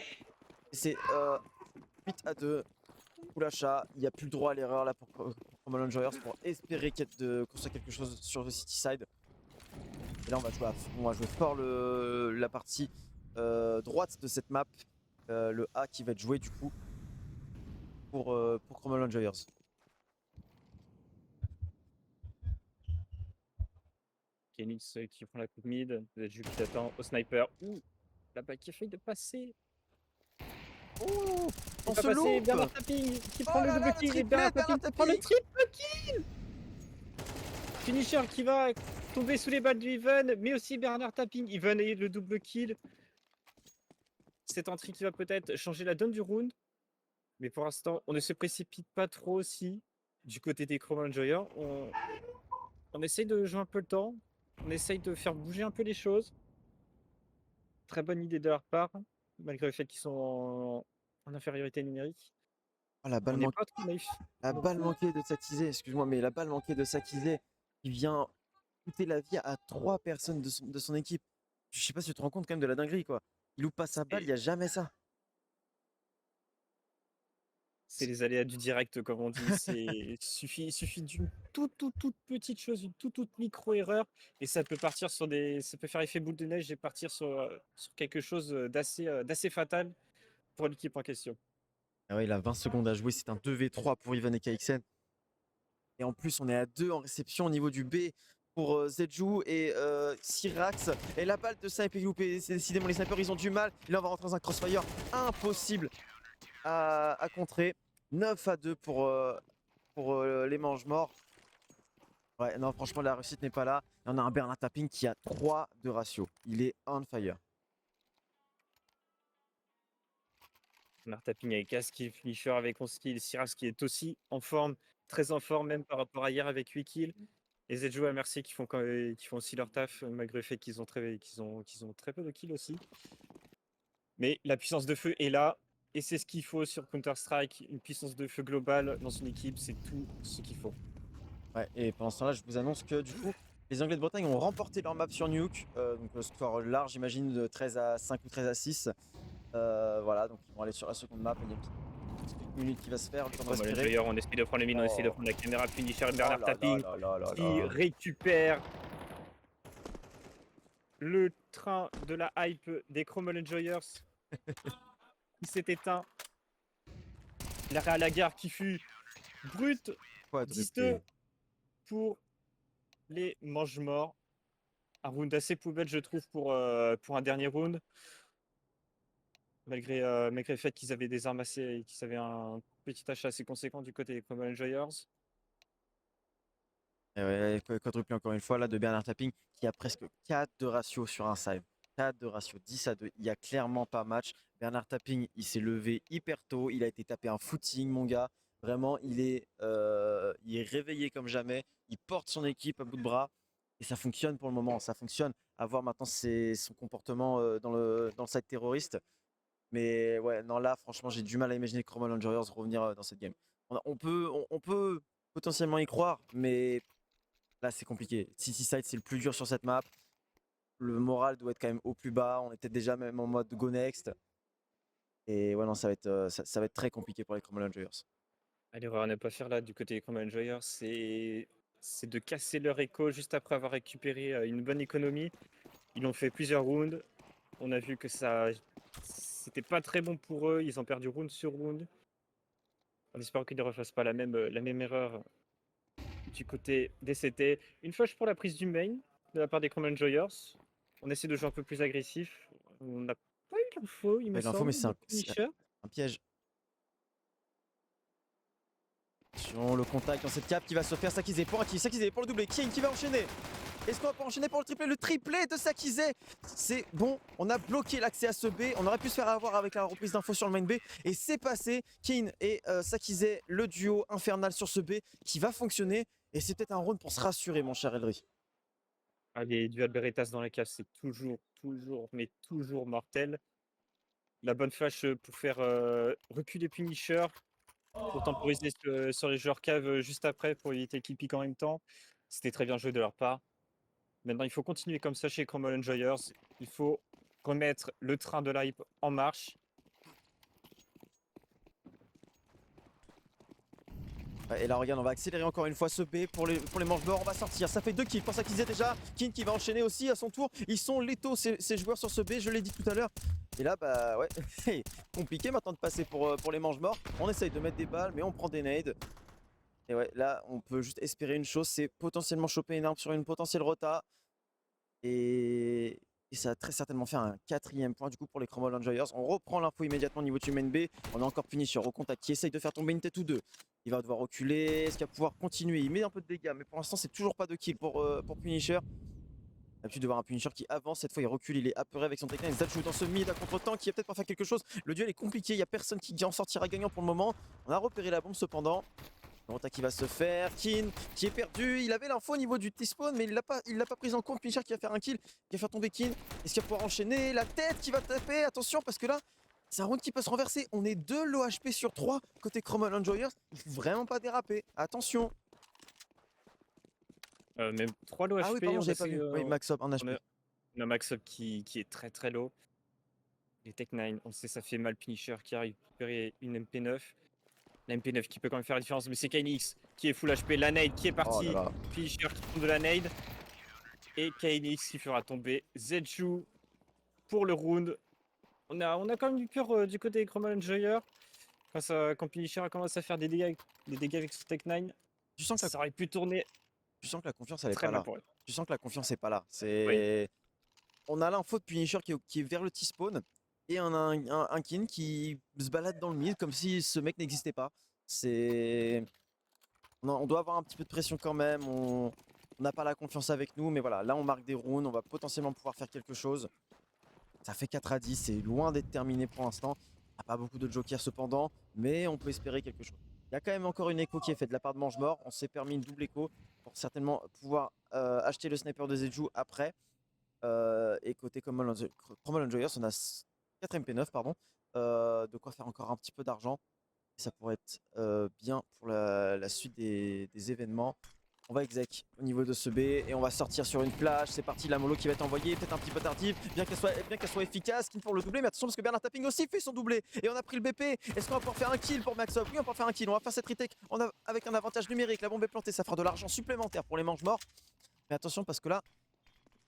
C'est 8-2. Full achat. Il n'y a plus le droit à l'erreur là pour Common Enjoyers pour espérer de construire quelque chose sur le City Side. Et là, on va jouer fort la partie droite de cette map. Le A qui va être joué du coup pour Common Enjoyers.
Kenix qui prend la coupe mid. Zedju qui t'attend au sniper. Ouh, la balle qui essaye de passer.
Oh,
Il
on
va
se
passer.
loupe.
Bernard Tapping qui
Oh
prend le
là
double
là, le
kill. Et
triplet,
Bernard
Bernard
Tapping qui prend le
Tapie.
triple kill. Finisher qui va tomber sous les balles du Even. Mais aussi Bernard Tapping. Even a le double kill. Cette entrée qui va peut-être changer la donne du round. Mais pour l'instant, on ne se précipite pas trop aussi. Du côté des Chrome Enjoyers, on essaye de jouer un peu le temps. On essaye de faire bouger un peu les choses. Très bonne idée de leur part, malgré le fait qu'ils sont en infériorité numérique.
Oh, la balle
On n'est
manquée.
pas trop naïf.
La
Non
balle
plus.
manquée de Sakizé, excuse-moi, mais la balle manquée de Sakizé qui vient coûter la vie à 3 personnes de son équipe. Je sais pas si tu te rends compte quand même de la dinguerie, quoi. Il loupe pas sa balle, il y
C'est
a jamais ça.
c'est les aléas du direct, comme on dit. Il suffit d'une toute petite chose, une toute micro-erreur et ça peut faire effet boule de neige et partir sur quelque chose, d'assez fatal pour l'équipe en question.
Ah ouais, il a 20 secondes à jouer, c'est un 2v3 pour Ivan et KXN. Et en plus, on est à 2 en réception au niveau du B pour Zedju et Syrax. Et la balle de sniper est loupée. C'est décidément les snipers, ils ont du mal. Et là, on va rentrer dans un crossfire impossible à contrer. 9-2 pour les mange-morts. Ouais, non, franchement, la réussite n'est pas là. Et on a un Bernard Tapping qui a 3 de ratio. Il est on fire.
On a retapping avec Aski, Finisher avec 11 kills, Siras qui est aussi en forme, très en forme même par rapport à hier avec 8 kills. Et Zedjo à Mercier qui font aussi leur taf, malgré le fait qu'ils ont très peu de kills aussi. Mais la puissance de feu est là, et c'est ce qu'il faut sur Counter-Strike. Une puissance de feu globale dans une équipe, c'est tout ce qu'il faut.
Ouais, et pendant ce temps-là, je vous annonce que du coup, les Anglais de Bretagne ont remporté leur map sur Nuke. Donc le score large, j'imagine, de 13-5 ou 13-6. Voilà, donc ils vont aller sur la seconde map. Il y a une petite minute qui va se faire, le temps de
Comme
respirer.
Player, on essaie de prendre les mines, on essaie de
Oh,
prendre la caméra, Finisher,
oh
Bernard
là là
Tapping,
là là là
qui
là.
récupère le train de la hype des Chromol Enjoyers qui s'est éteint. L'arrêt à la gare qui fut brut,
Quadruplé.
10-2 pour les mange-morts. Un round assez poubelle, je trouve, pour un dernier round. Malgré le fait qu'ils avaient des armes assez, qu'ils avaient un petit achat assez conséquent du côté des Common Enjoyers.
Et ouais, quadruplé encore une fois là de Bernard Tapping qui a presque 4 de ratio sur un save. 4 de ratio, 10-2. Il y a clairement pas match. Bernard Tapping, il s'est levé hyper tôt. Il a été tapé un footing, mon gars. Vraiment, il est réveillé comme jamais. Il porte son équipe à bout de bras. Et ça fonctionne pour le moment. Ça fonctionne. À voir maintenant son comportement dans le side terroriste. Mais ouais, non, là, franchement, j'ai du mal à imaginer Chromol Warriors revenir dans cette game. On peut potentiellement y croire, mais là, c'est compliqué. City Side, c'est le plus dur sur cette map. Le moral doit être quand même au plus bas. On était déjà même en mode go next. Et ouais, non, ça va être très compliqué pour les Chromol Warriors.
L'erreur à ne pas faire là du côté des Common Enjoyers, c'est de casser leur écho juste après avoir récupéré une bonne économie. Ils ont fait plusieurs rounds. On a vu que c'était pas très bon pour eux. Ils ont perdu round sur round. On espère qu'ils ne refassent pas la même erreur du côté des CT. Une flash pour la prise du main de la part des Common Enjoyers. On essaie de jouer un peu plus agressif. On n'a pas eu l'info, il me
Pas l'info, mais
semble,
c'est
de finisher.
un piège. Sur le contact dans cette cap qui va se faire. Sakizé pour un kill. Sakizé pour le doublé. King qui va enchaîner. Est-ce qu'on va pas enchaîner pour le triplé? Le triplé de Sakizé. C'est bon, on a bloqué l'accès à ce B. On aurait pu se faire avoir avec la reprise d'infos sur le main B. Et c'est passé. King et Sakizé, le duo infernal sur ce B qui va fonctionner. Et c'est peut-être un round pour se rassurer, mon cher Eldry.
Les duels Beretta dans la cave, c'est mais toujours mortel. La bonne flash pour faire reculer Punisher, pour temporiser sur les joueurs cave juste après, pour éviter qu'ils piquent en même temps. C'était très bien joué de leur part. Maintenant, il faut continuer comme ça chez Cromwell Enjoyers. Il faut remettre le train de l'hype en marche.
Ouais, et là, regarde, on va accélérer encore une fois ce B pour les manches-morts. On va sortir. Ça fait 2 kills pour Sakizé déjà. King qui va enchaîner aussi à son tour. Ils sont létaux, ces joueurs sur ce B. Je l'ai dit tout à l'heure. Et là, bah ouais, compliqué maintenant de passer pour les manches-morts. On essaye de mettre des balles, mais on prend des nades. Et ouais, là, on peut juste espérer une chose, c'est potentiellement choper une arme sur une potentielle rota. Et ça a très certainement fait un 4ème point du coup pour les Cromwell Enjoyers. On reprend l'info immédiatement au niveau du main B. On a encore Punisher au contact qui essaye de faire tomber une tête ou deux. Il va devoir reculer. Est-ce qu'il va pouvoir continuer? Il met un peu de dégâts, mais pour l'instant, c'est toujours pas de kill pour Punisher. L'habitude de voir un Punisher qui avance, cette fois il recule, il est apeuré avec son Tekken. Il joue dans ce mid à contre-temps qui va peut-être pas faire quelque chose. Le duel est compliqué, il n'y a personne qui en sortira gagnant pour le moment. On a repéré la bombe cependant. Rota qui va se faire, Kin qui est perdu, il avait l'info au niveau du T-spawn mais il l'a pas prise en compte. Punisher qui va faire un kill, qui va faire tomber Kin. Est-ce qu'il va pouvoir enchaîner? La tête qui va taper, attention parce que là, C'est un round qui peut se renverser. On est 2 low HP sur 3 côté Chromol Enjoyers. Il faut vraiment pas déraper. Attention.
Même 3 low
Ah oui,
HP,
pardon, j'avais pas vu. Oui, Max up, 1
on
HP.
a Max Up qui est très très low. Les Tech 9, on sait ça fait mal. Punisher qui a récupéré une MP9. La MP9 qui peut quand même faire la différence, mais c'est KNX qui est full HP. La nade qui est
Oh là
partie.
là.
Punisher qui tombe de la nade. Et KNX qui fera tomber Zedju pour le round. On a quand même du cœur du côté des Chroma Enjoyer. Quand Punisher a commencé à faire des dégâts avec son Tech 9,
Tu sens que la,
ça aurait pu tourner
tu sens que la confiance, elle est
très
pas
mal
là.
pour eux.
Tu sens que la confiance est pas là.
Oui.
On a l'info de Punisher qui est vers le T-spawn. Et on a un Kin qui se balade dans le mid comme si ce mec n'existait pas. C'est. On doit avoir un petit peu de pression quand même. On n'a pas la confiance avec nous. Mais voilà, là on marque des rounds. On va potentiellement pouvoir faire quelque chose. Ça fait 4 à 10. C'est loin d'être terminé pour l'instant. Il n'y a pas beaucoup de jokers cependant. Mais on peut espérer quelque chose. Il y a quand même encore une écho qui est faite de la part de Mange-Mort. On s'est permis une double écho pour certainement pouvoir acheter le sniper de Zedju après. Et côté Chromol Enjoyers, on a 4 MP9, pardon. De quoi faire encore un petit peu d'argent. Ça pourrait être bien pour la suite des événements. On va exec au niveau de ce B et on va sortir sur une plage. C'est parti, la mollo qui va être envoyée, peut-être un petit peu tardive, bien qu'elle soit efficace. Kin pour le doubler, mais attention parce que Bernard Tapping aussi fait son doublé. Et on a pris le BP. Est-ce qu'on va pouvoir faire un kill pour Maxop? Oui, on va pouvoir faire un kill. On va faire cette retake avec un avantage numérique. La bombe est plantée, ça fera de l'argent supplémentaire pour les manches morts. Mais attention parce que là,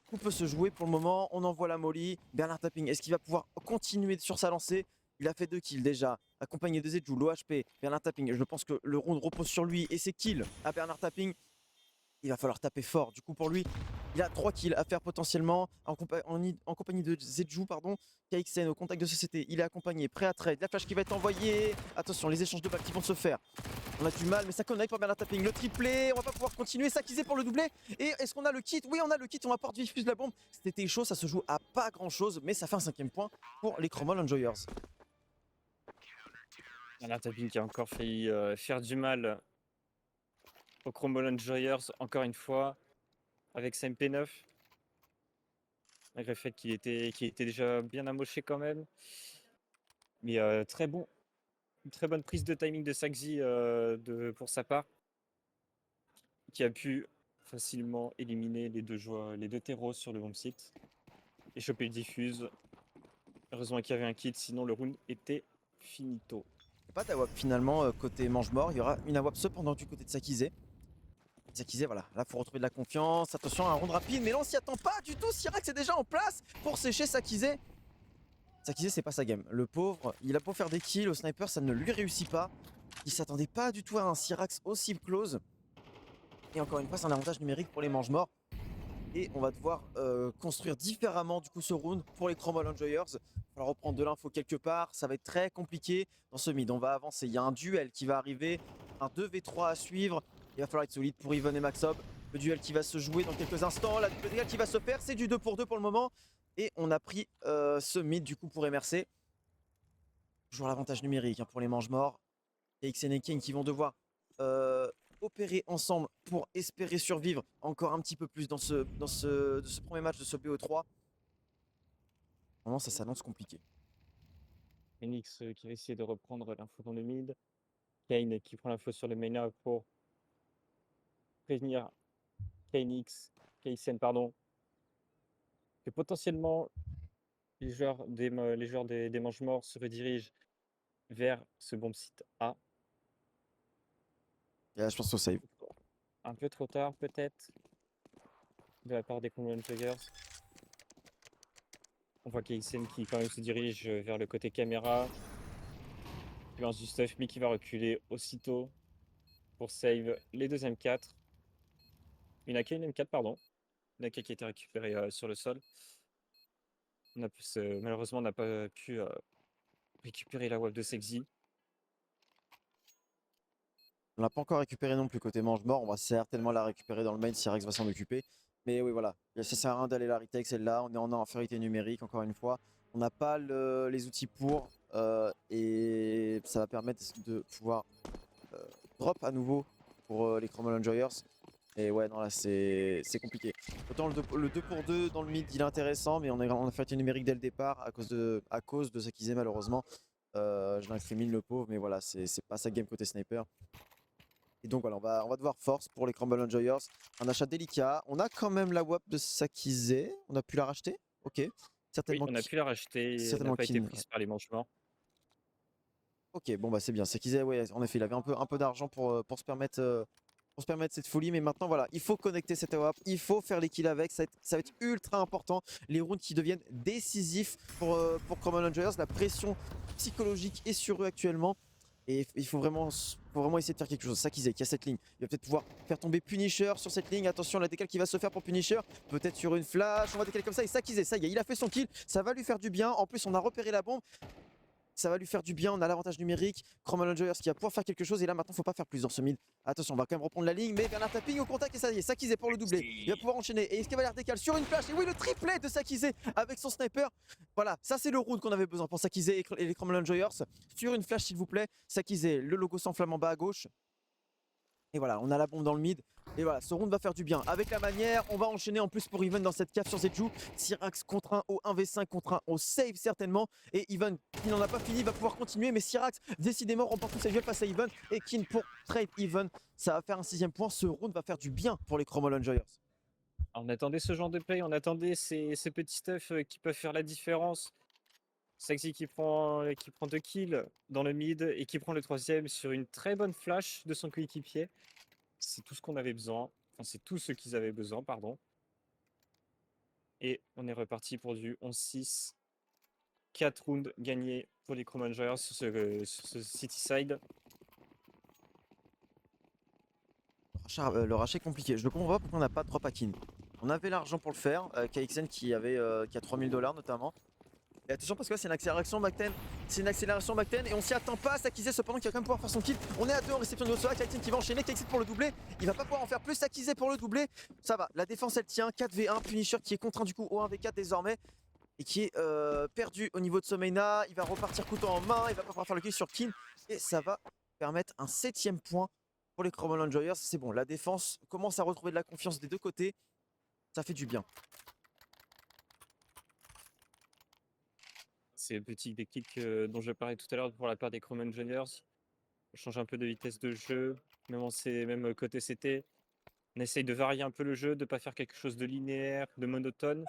tout peut se jouer pour le moment. On envoie la molly. Bernard Tapping, est-ce qu'il va pouvoir continuer sur sa lancée? Il a fait 2 kills déjà, accompagné de Zedju, low HP. Bernard Tapping, je pense que le round repose sur lui et ses kills à Bernard Tapping. Il va falloir taper fort. Du coup, pour lui, il a 3 kills à faire potentiellement en compagnie de Zedju, pardon. KXN au contact de société. Il est accompagné, prêt à trade. La flash qui va être envoyée. Attention, les échanges de balles qui vont se faire. On a du mal, mais ça connecte pour Bernard Tapping. Le triplé, on va pas pouvoir continuer. S'acquiser pour le doublé. Et est-ce qu'on a le kit? Oui, on a le kit. On apporte diffuse la bombe. C'était chaud, ça se joue à pas grand chose, mais ça fait un 5ème point pour les Chromol Enjoyers.
Bernard Tapping qui a encore failli faire du mal aux Chromol Enjoyers, encore une fois, avec sa MP9. Malgré le fait qu'il était déjà bien amoché quand même. Mais une très bonne prise de timing de Saxi pour sa part, qui a pu facilement éliminer les deux terreaux sur le home site et choper le diffuse. Heureusement qu'il y avait un kit, sinon le round était finito.
Pas d'AWAP finalement côté mange-mort. Il y aura une AWAP cependant du côté de Sakizé. Sakizé, voilà, là faut retrouver de la confiance. Attention, un round rapide, mais là on s'y attend pas du tout. Syrax est déjà en place pour sécher Sakizé. Sakizé, c'est pas sa game. Le pauvre, il a beau faire des kills au sniper, ça ne lui réussit pas. Il s'attendait pas du tout à un Syrax aussi close. Et encore une fois, c'est un avantage numérique pour les mange-morts. Et on va devoir construire différemment du coup ce round pour les Chromol Enjoyers. Il va falloir reprendre de l'info quelque part, ça va être très compliqué dans ce mid. On va avancer, il y a un duel qui va arriver, un 2v3 à suivre. Il va falloir être solide pour Yvonne et Maxob. Le duel qui va se jouer dans quelques instants, le duel qui va se faire, c'est du 2 pour 2 pour le moment. Et on a pris ce mid du coup pour MRC. Toujours l'avantage numérique hein, pour les mange-morts. Et XN et King qui vont devoir opérer ensemble pour espérer survivre encore un petit peu plus dans ce premier match de ce BO3. Vraiment, ça s'annonce compliqué.
Phoenix qui va essayer de reprendre l'info dans le mid. Kane qui prend l'info sur le main pour prévenir KSN, pardon, que potentiellement les joueurs des manches morts se redirigent vers ce bomb site A.
Et là, je pense au save.
Un peu trop tard peut-être de la part des Common Tigers. On voit KSN qui quand même se dirige vers le côté caméra. Il lance du stuff mais qui va reculer aussitôt pour save les deux M4. Une AK, une M4 pardon. Une AK qui a été récupérée sur le sol. Malheureusement on n'a pas pu récupérer la web de Sexy.
On l'a pas encore récupéré non plus côté mange-mort. On va certainement la récupérer dans le main si Rex va s'en occuper. Mais oui, voilà. Ça sert à rien d'aller la retake celle-là. On est en infériorité numérique, encore une fois. On n'a pas les outils pour. Et ça va permettre de pouvoir drop à nouveau pour les Chromol Enjoyers. Et ouais, non, là, c'est compliqué. Autant le 2 pour 2 dans le mid, il est intéressant, mais on a fait un numérique dès le départ à cause de Sakizé, malheureusement. Je l'incrimine, le pauvre, mais voilà, c'est pas sa game côté sniper. Et donc voilà, on va devoir force pour les Crumble Enjoyers. Un achat délicat. On a quand même la WAP de Sakizé. On a pu la racheter. Ok.
Oui,
Certainement,
on a pu la racheter, elle n'a
certainement
pas été
Kin.
prise par les mangements.
Ok, bon bah c'est bien. Sakizé, ouais, en effet, il avait un peu d'argent pour se permettre cette folie, mais maintenant voilà, il faut connecter cette AWAP, il faut faire les kills avec, ça va être ultra important. Les rounds qui deviennent décisifs pour Crumble Enjoyers, la pression psychologique est sur eux actuellement. Et il faut vraiment essayer de faire quelque chose. Sakizé qui a cette ligne, il va peut-être pouvoir faire tomber Punisher sur cette ligne. Attention, la décale qui va se faire pour Punisher, peut-être sur une flash, on va décaler comme ça. Et Sakizé, ça y est, il a fait son kill, ça va lui faire du bien. En plus, on a repéré la bombe. Ça va lui faire du bien, on a l'avantage numérique. Crumble Enjoyers qui va pouvoir faire quelque chose. Et là maintenant, faut pas faire plus dans ce mid. Attention, on va quand même reprendre la ligne. Mais Bernard Tapping au contact et ça y est, Sakizé pour le doublé. Il va pouvoir enchaîner. Et Escavalier décale sur une flash. Et oui, le triplet de Sakizé avec son sniper. Voilà, ça c'est le round qu'on avait besoin pour Sakizé et les Crumble Enjoyers. Sur une flash, s'il vous plaît. Sakizé, le logo s'enflamme en bas à gauche. Et voilà, on a la bombe dans le mid. Et voilà, ce round va faire du bien. Avec la manière, on va enchaîner en plus pour Even dans cette cave sur Zedju. Syrax contre un au 1v5 contre un au save certainement. Et Even, qui n'en a pas fini, va pouvoir continuer. Mais Syrax, décidément, remporte tous ses duels face à Even. Et Kin pour trade Even. Ça va faire un 6ème point. Ce round va faire du bien pour les Crumble Enjoyers.
On attendait ce genre de play, on attendait ces petits stuff qui peuvent faire la différence. Saxy qui prend 2 kills dans le mid et qui prend le troisième sur une très bonne flash de son coéquipier. C'est tout ce qu'on avait besoin. Enfin, c'est tout ce qu'ils avaient besoin, pardon. Et on est reparti pour du 11-6. 4 rounds gagnés pour les Cromangers sur ce City Side.
Le rachat est compliqué. Je ne comprends pas pourquoi on n'a pas de drop à Kin. On avait l'argent pour le faire. KXN qui a 3000 $ notamment. Et attention parce que là c'est une accélération Bacten. C'est une accélération Bacten et on s'y attend pas. Sakizé cependant qui va quand même pouvoir faire son kill. On est à 2 en réception de niveau Sorak. Kaktin qui va enchaîner. KXN pour le doubler. Il va pas pouvoir en faire plus. Sakizé pour le doubler. Ça va. La défense elle tient. 4v1. Punisher qui est contraint du coup au 1v4 désormais. Et qui est perdu au niveau de Someina. Il va repartir couteau en main. Il va pas pouvoir faire le kill sur Kin. Et ça va permettre un 7ème point pour les Crumble Enjoyers. C'est bon. La défense commence à retrouver de la confiance des deux côtés. Ça fait du bien.
C'est le petit déclic dont je parlais tout à l'heure pour la part des Chrome Engineers. On change un peu de vitesse de jeu, même côté CT. On essaye de varier un peu le jeu, de ne pas faire quelque chose de linéaire, de monotone.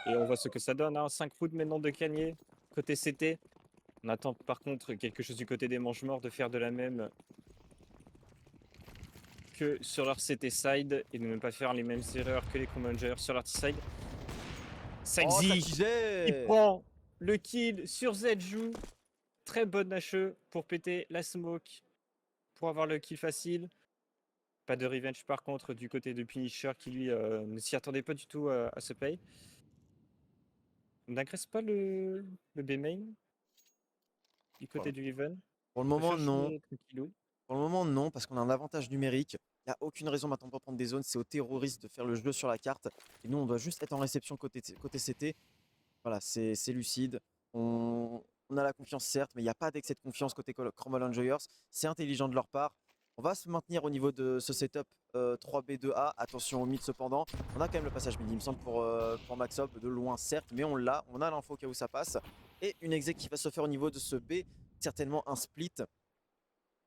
Et on voit ce que ça donne. 5 rounds maintenant de Kanye côté CT. On attend par contre quelque chose du côté des manches-morts de faire de la même que sur leur CT side et de ne pas faire les mêmes erreurs que les Commanders sur leur T-side.
Oh,
Saxy qui
Sakizé!
prend le kill sur Zedju. Très bonne HE pour péter la smoke, pour avoir le kill facile. Pas de revenge par contre du côté de Punisher qui lui ne s'y attendait pas du tout à ce play. On n'agresse pas le B main du côté
Voilà.
du Even.
Pour le
On peut
moment,
faire
non.
jouer tranquillou.
Pour le moment, non, parce qu'on a un avantage numérique. Il n'y a aucune raison maintenant pour prendre des zones. C'est aux terroristes de faire le jeu sur la carte. Et nous, on doit juste être en réception côté CT. Voilà, c'est lucide. On a la confiance, certes, mais il n'y a pas d'excès de confiance côté Crumble Enjoyers. C'est intelligent de leur part. On va se maintenir au niveau de ce setup 3B2A. Attention au mid cependant. On a quand même le passage mid, il me semble, pour Maxop, de loin, certes, mais on l'a. On a l'info au cas où ça passe. Et une exec qui va se faire au niveau de ce B. Certainement un split.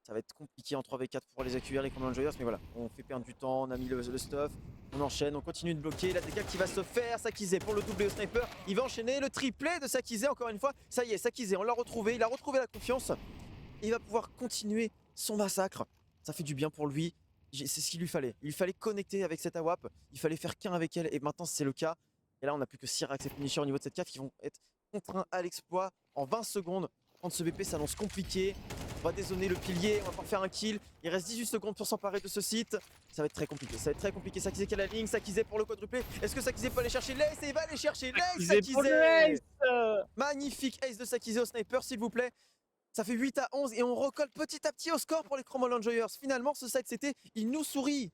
Ça va être compliqué en 3v4 pour les AQR, les Command Enjoyers, mais voilà, on fait perdre du temps, on a mis le stuff, on enchaîne, on continue de bloquer. La dégâts qui va se faire, Sakizé pour le doubler au sniper, il va enchaîner le triplé de Sakizé encore une fois. Ça y est, Sakizé, on l'a retrouvé, il a retrouvé la confiance, et il va pouvoir continuer son massacre. Ça fait du bien pour lui, c'est ce qu'il lui fallait. Il lui fallait connecter avec cette AWAP, il fallait faire qu'un avec elle, et maintenant c'est le cas. Et là, on n'a plus que Syrax et Punisher au niveau de cette cave qui vont être contraints à l'exploit en 20 secondes. Prendre ce BP s'annonce compliqué. On va dézoner le pilier, on va pouvoir faire un kill. Il reste 18 secondes pour s'emparer de ce site. Ça va être très compliqué, ça va être très compliqué. Sakizé qui a la ligne, Sakizé pour le quadruplé. Est-ce que Sakizé peut aller chercher l'ace? Et il va aller chercher l'ace,
Sakizé pour le
Sakizé!
ace.
Magnifique ace de Sakizé au sniper, s'il vous plaît. Ça fait 8-11 et on recolle petit à petit au score pour les Crumble Enjoyers. Finalement, ce side CT, il nous sourit.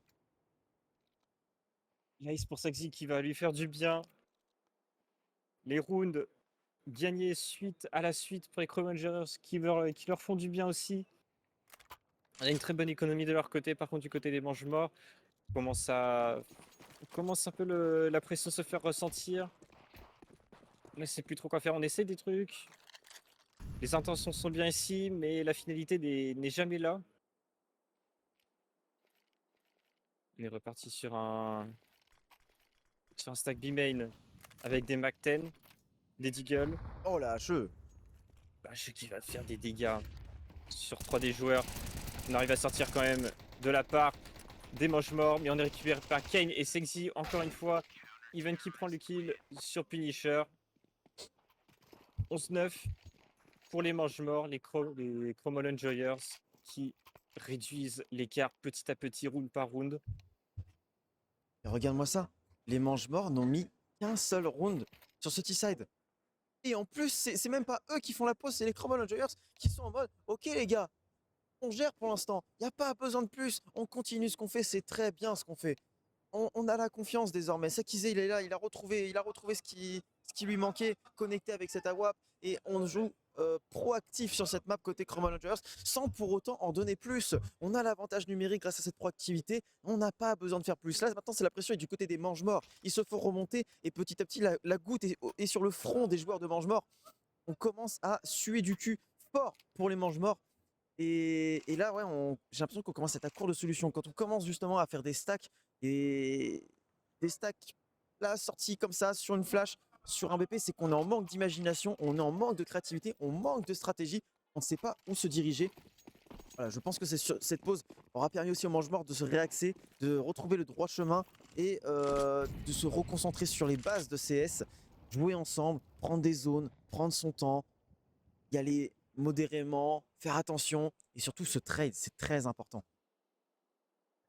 L'ace pour Saxy qui va lui faire du bien. Les rounds gagnés suite à la suite pour les Chromangers qui leur font du bien aussi. On a une très bonne économie de leur côté, par contre du côté des manches morts. commence à commence un peu la pression se faire ressentir. On ne sait plus trop quoi faire. On essaie des trucs. Les intentions sont bien ici, mais la finalité n'est jamais là. On est reparti sur un stack B-main avec des Mac-10, des Deagle.
Oh la HE!
Bah, je sais qu'il va faire des dégâts sur 3 des joueurs. On arrive à sortir quand même de la part des manches-morts, mais on est récupéré par Kane et Sexy encore une fois. Even qui prend le kill sur Punisher. 11-9 pour les manches-morts, les Chromol Enjoyers qui réduisent l'écart petit à petit, round par round.
Et regarde-moi ça, les mange-morts n'ont mis qu'un seul round sur ce T-side. Et en plus, c'est même pas eux qui font la pause, c'est les Chromol Enjoyers qui sont en mode ok les gars, on gère pour l'instant, il n'y a pas besoin de plus, on continue ce qu'on fait, c'est très bien ce qu'on fait. On a la confiance désormais. Sekize, il est là, il a retrouvé ce qui lui manquait, connecté avec cette AWAP, et on joue proactif sur cette map côté Chrome Managers, sans pour autant en donner plus. On a l'avantage numérique grâce à cette proactivité, on n'a pas besoin de faire plus. Là, maintenant, c'est la pression est du côté des mange-morts. Il se faut remonter, et petit à petit, la goutte est sur le front des joueurs de mange-morts. On commence à suer du cul fort pour les mange-morts. Et là, ouais, j'ai l'impression qu'on commence à être à court de solutions. Quand on commence justement à faire des stacks, et des stacks là sortis comme ça sur une flash, sur un BP, c'est qu'on est en manque d'imagination, on est en manque de créativité, on manque de stratégie, on ne sait pas où se diriger. Voilà, je pense que cette pause aura permis aussi aux mange-morts de se réaxer, de retrouver le droit chemin et de se reconcentrer sur les bases de CS, jouer ensemble, prendre des zones, prendre son temps, y aller modérément, faire attention et surtout se trade, c'est très important.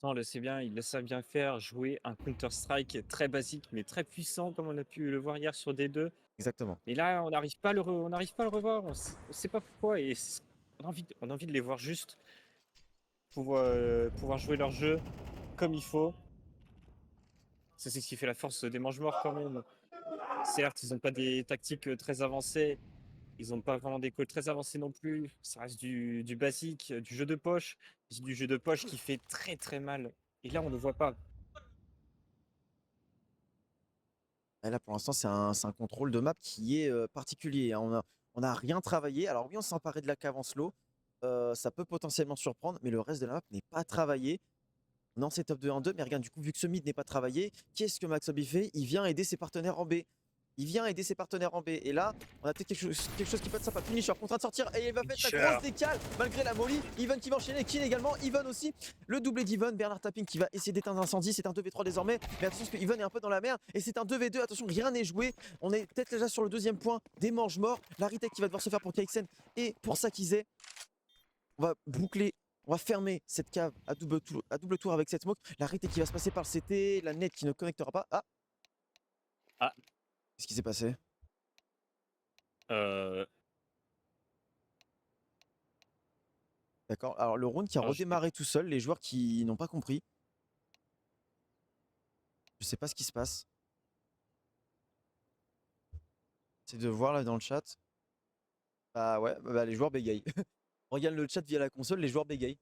On le sait bien, ils le savent bien faire, jouer un Counter-Strike très basique mais très puissant comme on a pu le voir hier sur D2.
Exactement.
Et là, on n'arrive pas à on n'arrive pas à le revoir, on sait pas pourquoi et on a envie de les voir juste pour pouvoir jouer leur jeu comme il faut. C'est ce qui fait la force des mange-morts quand même. Certes, ils n'ont pas des tactiques très avancées, ils n'ont pas vraiment des calls très avancés non plus. Ça reste du basique, du jeu de poche. C'est du jeu de poche qui fait très très mal. Et là, on ne le voit pas.
Et là, pour l'instant, c'est un contrôle de map qui est particulier, hein. On a rien travaillé. Alors oui, on s'est emparé de la cave en slow. Ça peut potentiellement surprendre, mais le reste de la map n'est pas travaillé. On est en setup de 1-2, mais regarde, du coup, vu que ce mid n'est pas travaillé, qu'est-ce que Maxobi fait? Il vient aider ses partenaires en B. Il vient aider ses partenaires en B. Et là, on a peut-être quelque chose qui peut être sympa. Punisher en train de sortir et il va faire sa grosse décale malgré la molly. Even qui va enchaîner, Kill également. Even aussi. Le doublé d'Even. Bernard Tapping qui va essayer d'éteindre l'incendie. C'est un 2v3 désormais. Mais attention parce que Even est un peu dans la merde. Et c'est un 2v2. Attention, rien n'est joué. On est peut-être déjà sur le deuxième point des manches morts. La retake qui va devoir se faire pour KXN et pour Sakize. On va boucler. On va fermer cette cave à double tour avec cette smoke. La retake qui va se passer par le CT. La net qui ne connectera pas. Ah,
Ah,
qu'est-ce qui s'est passé?
euh,
D'accord. Alors le round qui a
alors,
redémarré tout seul, les joueurs qui n'ont pas compris. Je sais pas ce qui se passe. C'est de voir là dans le chat. Bah ouais, bah, les joueurs bégayent. On regarde le chat via la console, les joueurs bégayent.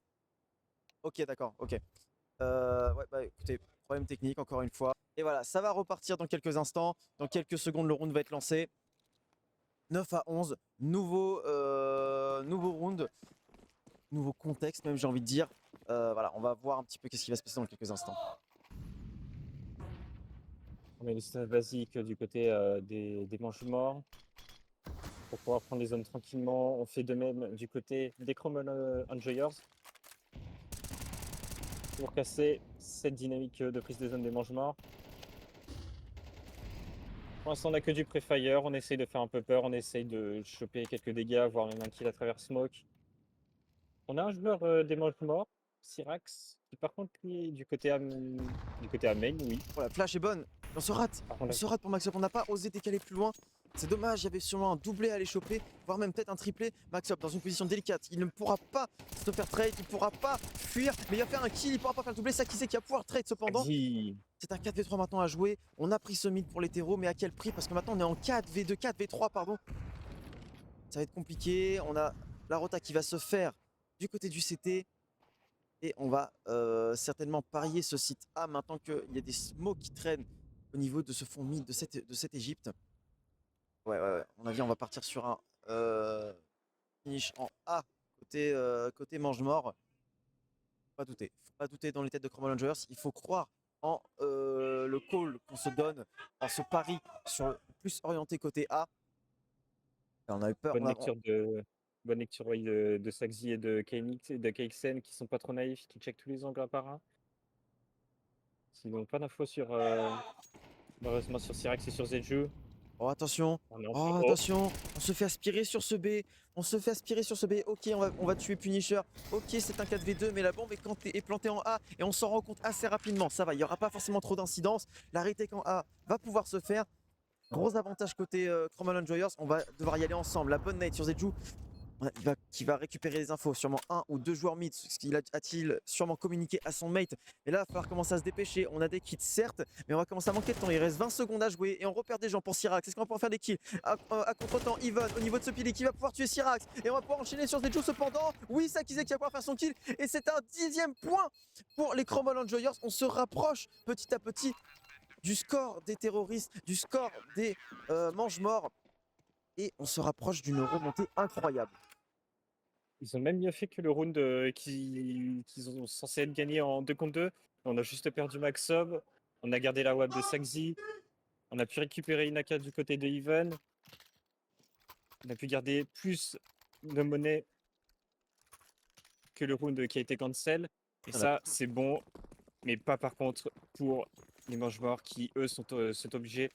Ok, d'accord, ok. Ouais, bah écoutez, problème technique encore une fois. Et voilà, ça va repartir dans quelques instants. Dans quelques secondes, le round va être lancé. 9-11, nouveau round, nouveau contexte même j'ai envie de dire. Voilà, on va voir un petit peu qu'est-ce qui va se passer dans quelques instants.
on met les stats basiques du côté des manches morts pour pouvoir prendre les zones tranquillement. On fait de même du côté des Chrome Enjoyers pour casser cette dynamique de prise des zones des manches morts. Pour l'instant, on n'a que du pré-fire. On essaye de faire un peu peur. On essaye de choper quelques dégâts, voire même un kill à travers smoke. On a un joueur des manches morts, Syrax, qui par contre lui est du côté à main, oui.
Voilà, flash est bonne. On se rate.
Par
On
contre,
se rate pour Maxop. On n'a pas osé décaler plus loin. C'est dommage, il y avait sûrement un doublé à aller choper, voire même peut-être un triplé. Maxop dans une position délicate. Il ne pourra pas se faire trade, il ne pourra pas fuir, mais il va faire un kill, il ne pourra pas faire le doublé. Ça qui sait qui va pouvoir trade cependant.
vas-y.
C'est un 4v3 maintenant à jouer. On a pris ce mid pour les terreaux, mais à quel prix? Parce que maintenant on est en 4v2, 4v3, pardon. Ça va être compliqué. On a la rota qui va se faire du côté du CT. Et on va certainement parier ce site A maintenant qu'il y a des smokes qui traînent au niveau de ce fond mid de cette Égypte. Ouais, ouais, ouais. À mon avis, on va partir sur un finish en A côté mange-mort. Faut pas douter dans les têtes de Chroma Rangers. Il faut croire en le call qu'on se donne, en ce pari sur le plus orienté côté A. Et on a eu peur.
Bonne lecture, oui, de Saxi et de KNX et de KXN qui sont pas trop naïfs, qui checkent tous les angles un par un. Ils n'ont pas d'infos sur malheureusement sur Syrax et sur Zedju.
Oh attention,
On est en
oh
oh,
attention, on se fait aspirer sur ce B, on se fait aspirer sur ce B, ok on va tuer Punisher, ok c'est un 4v2 mais la bombe est plantée en A et on s'en rend compte assez rapidement, ça va, il n'y aura pas forcément trop d'incidence, la retake en A va pouvoir se faire, gros avantage côté Chroma Enjoyers, on va devoir y aller ensemble, la bonne nade sur Zedju, qui va récupérer les infos, sûrement un ou deux joueurs mid, ce qu'il a-t-il sûrement communiqué à son mate. Et là, il va falloir commencer à se dépêcher. On a des kits, certes, mais on va commencer à manquer de temps. Il reste 20 secondes à jouer et on repère des gens pour Syrax. Est-ce qu'on va pouvoir faire des kills à contre-temps, Yvonne, au niveau de ce pilier, qui va pouvoir tuer Syrax. Et on va pouvoir enchaîner sur Zedju cependant. Oui, Sakizé qui va pouvoir faire son kill. Et c'est un 10e point pour les Crumble Enjoyers. On se rapproche petit à petit du score des terroristes, du score des mange-morts. Et on se rapproche d'une remontée incroyable.
ils ont même mieux fait que le round qu'ils sont censés être gagnés en 2 contre 2. On a juste perdu Maxob, on a gardé la WAP de Saxi, on a pu récupérer Inaka du côté de Even, on a pu garder plus de monnaie que le round qui a été cancel. Et ça, c'est bon, mais pas par contre pour les mange-morts qui, eux, sont obligés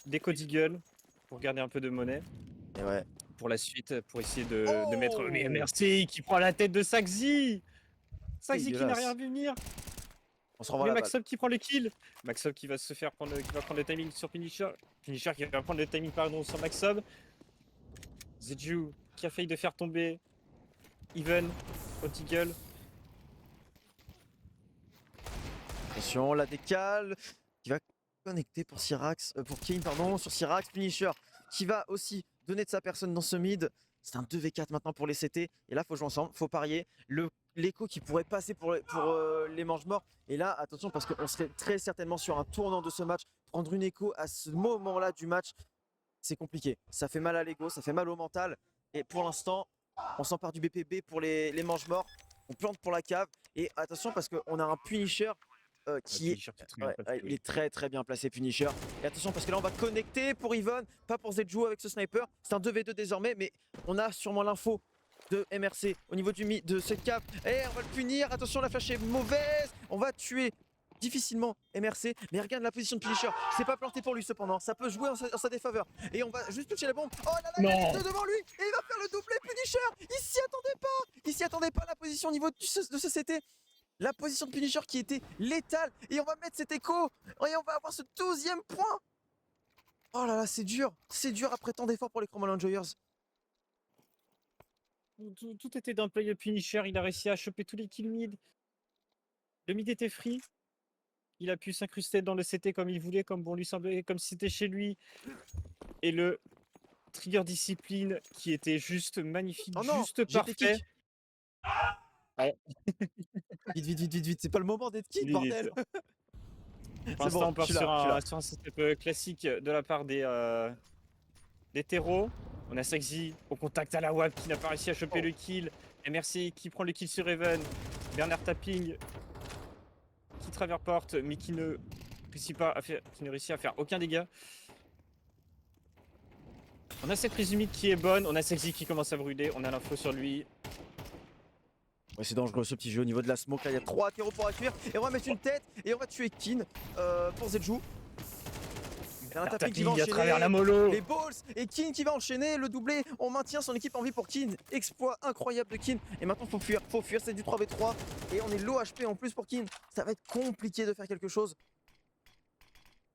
d'éco Deagle pour garder un peu de monnaie.
Et ouais.
Pour la suite, pour essayer de mettre. Mais merci, qui prend la tête de Saxi! Saxi qui n'a rien vu venir!
On se renvoie
Mais
la balle.
Maxob qui prend le kill! Maxob qui va se faire prendre, qui va prendre le timing sur Punisher. Punisher qui va prendre le timing pardon sur Maxob. Zedju qui a failli de faire tomber Even au Deagle.
Attention, la décale qui va connecter pour Syrax, pour Kane pardon, sur Syrax, Punisher qui va aussi donner de sa personne dans ce mid. C'est un 2v4 maintenant pour les CT et là faut jouer ensemble, faut parier. L'écho qui pourrait passer pour les mange-morts. Et là attention parce qu'on serait très certainement sur un tournant de ce match. Prendre une écho à ce moment-là du match, c'est compliqué. Ça fait mal à l'ego, ça fait mal au mental. Et pour l'instant, on s'empare du BPB pour les mange-morts. On plante pour la cave. Et attention parce qu'on a un Punisher qui est, il est très très bien placé Punisher. Et attention parce que là on va connecter pour Yvonne, pas pour Zedju avec ce sniper. C'est un 2v2 désormais, mais on a sûrement l'info de MRC au niveau de cette cave. Et on va le punir. Attention, la flash est mauvaise. On va tuer difficilement MRC, mais regarde la position de Punisher. C'est pas planté pour lui cependant. Ça peut jouer en sa défaveur. Et on va juste toucher la bombe. Oh là là, il y a les deux devant lui. Et il va faire le doublé Punisher. Il s'y attendait pas. Il s'y attendait pas, la position au niveau de ce CT. La position de Punisher qui était létale. Et on va mettre cet écho. Et on va avoir ce 12e point. Oh là là, c'est dur. C'est dur après tant d'efforts pour les Chroma Enjoyers.
Tout était d'un play de Punisher. Il a réussi à choper tous les kills mid. Le mid était free. Il a pu s'incruster dans le CT comme il voulait, comme bon lui semblait, comme si c'était chez lui. Et le trigger discipline qui était juste magnifique,
Oh non,
juste
j'ai été
parfait.
kick. Vite, c'est pas le moment d'être kick, bordel.
Pour l'instant, on part sur un setup classique de la part des terreaux. On a Saxi au contact à la WAP qui n'a pas réussi à choper le kill. MRC qui prend le kill sur Even. Bernard Tapping qui traverse porte, mais qui ne réussit à faire aucun dégât. On a cette prise humide qui est bonne. On a Saxi qui commence à brûler. On a l'info sur lui.
Ouais, c'est dangereux ce petit jeu au niveau de la smoke. Là, il y a 3 terreaux pour accueillir. Et on va mettre une tête et on va tuer Kin pour Zedju.
Un tapping qui va enchaîner à travers la mollo.
Les balls et Kin qui va enchaîner le doublé. On maintient son équipe en vie pour Kin. Exploit incroyable de Kin. Et maintenant faut fuir, c'est du 3v3 et on est low HP en plus pour Kin. Ça va être compliqué de faire quelque chose.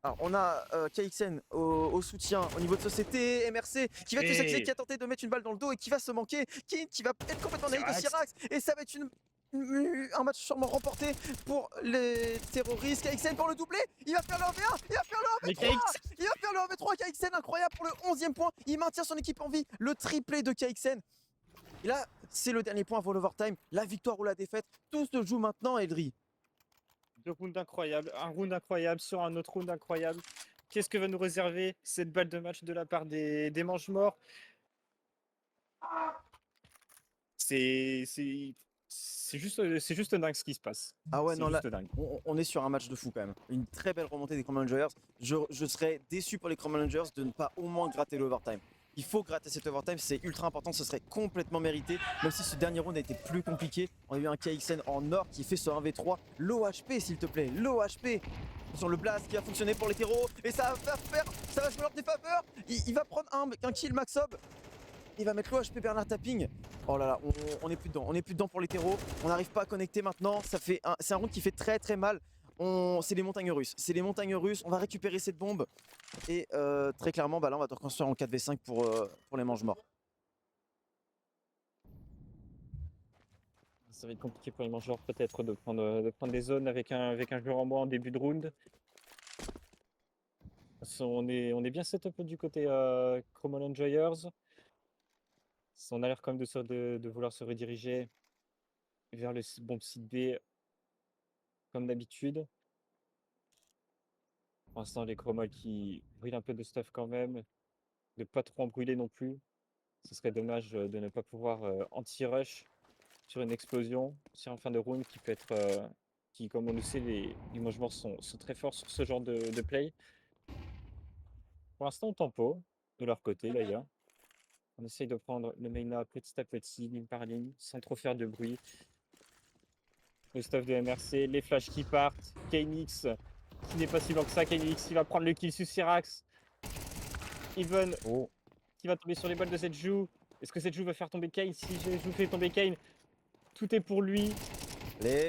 Alors on a KXN au soutien au niveau de société, MRC qui va tuer Saxi, qui a tenté de mettre une balle dans le dos et qui va se manquer, qui va être complètement naïf de Syrax et ça va être un match sûrement remporté pour les terroristes. KXN pour le doublé, il va faire le 1v1, il va faire le 1v3, il va faire le 1v3, KXN incroyable pour le 11e point, il maintient son équipe en vie, le triplé de KXN. Et là, C'est le dernier point avant l'overtime. La victoire ou la défaite, tout se joue maintenant, Eldri.
2 rounds incroyables, un round incroyable sur un autre round incroyable. Qu'est-ce que va nous réserver cette balle de match de la part des Mange-Morts? C'est juste dingue ce qui se passe.
Ah ouais,
C'est
non, là,
juste dingue.
on est sur un match de fou quand même. Une très belle remontée des Chrome Rangers. Je serais déçu pour les Chrome Rangers de ne pas au moins gratter l'overtime. Il faut gratter cet overtime, c'est ultra important, ce serait complètement mérité. Même si ce dernier round a été plus compliqué. On a eu un KXN en or qui fait ce 1v3. L'OHP s'il te plaît, l'OHP sur le blast qui va fonctionner pour les terreaux. Et ça va jouer leur défaveur. Il va prendre un kill Maxob. Il va mettre l'OHP Bernard Tapping. Oh là là, on est plus dedans. On est plus dedans pour les terreaux. On n'arrive pas à connecter maintenant. C'est un round qui fait très très mal. C'est les montagnes russes. C'est les montagnes russes. On va récupérer cette bombe. Et très clairement, bah là, on va devoir construire en 4v5 pour les mange-morts.
Ça va être compliqué pour les Mange-Morts peut-être de prendre des zones avec un joueur en moins en début de round. On est bien setup du côté Chrome Enjoyers. On a l'air quand même de vouloir se rediriger vers le bon site B comme d'habitude. Pour l'instant, les Chromals qui brûlent un peu de stuff quand même, de pas trop en brûler non plus. Ce serait dommage de ne pas pouvoir anti-rush sur une explosion, sur un fin de round qui peut être. Qui, comme on le sait, les Mange-Morts sont très forts sur ce genre de play. Pour l'instant, on tempo de leur côté d'ailleurs. On essaye de prendre le main petit à petit, ligne par ligne, sans trop faire de bruit. Le stuff de MRC, les flashs qui partent, KNX qui n'est pas si loin que ça, KNX qui va prendre le kill sur Syrax. Even qui va tomber sur les balles de cette joue. Est-ce que cette joue va faire tomber Kane? Si je joue fait tomber Kane, tout est pour lui.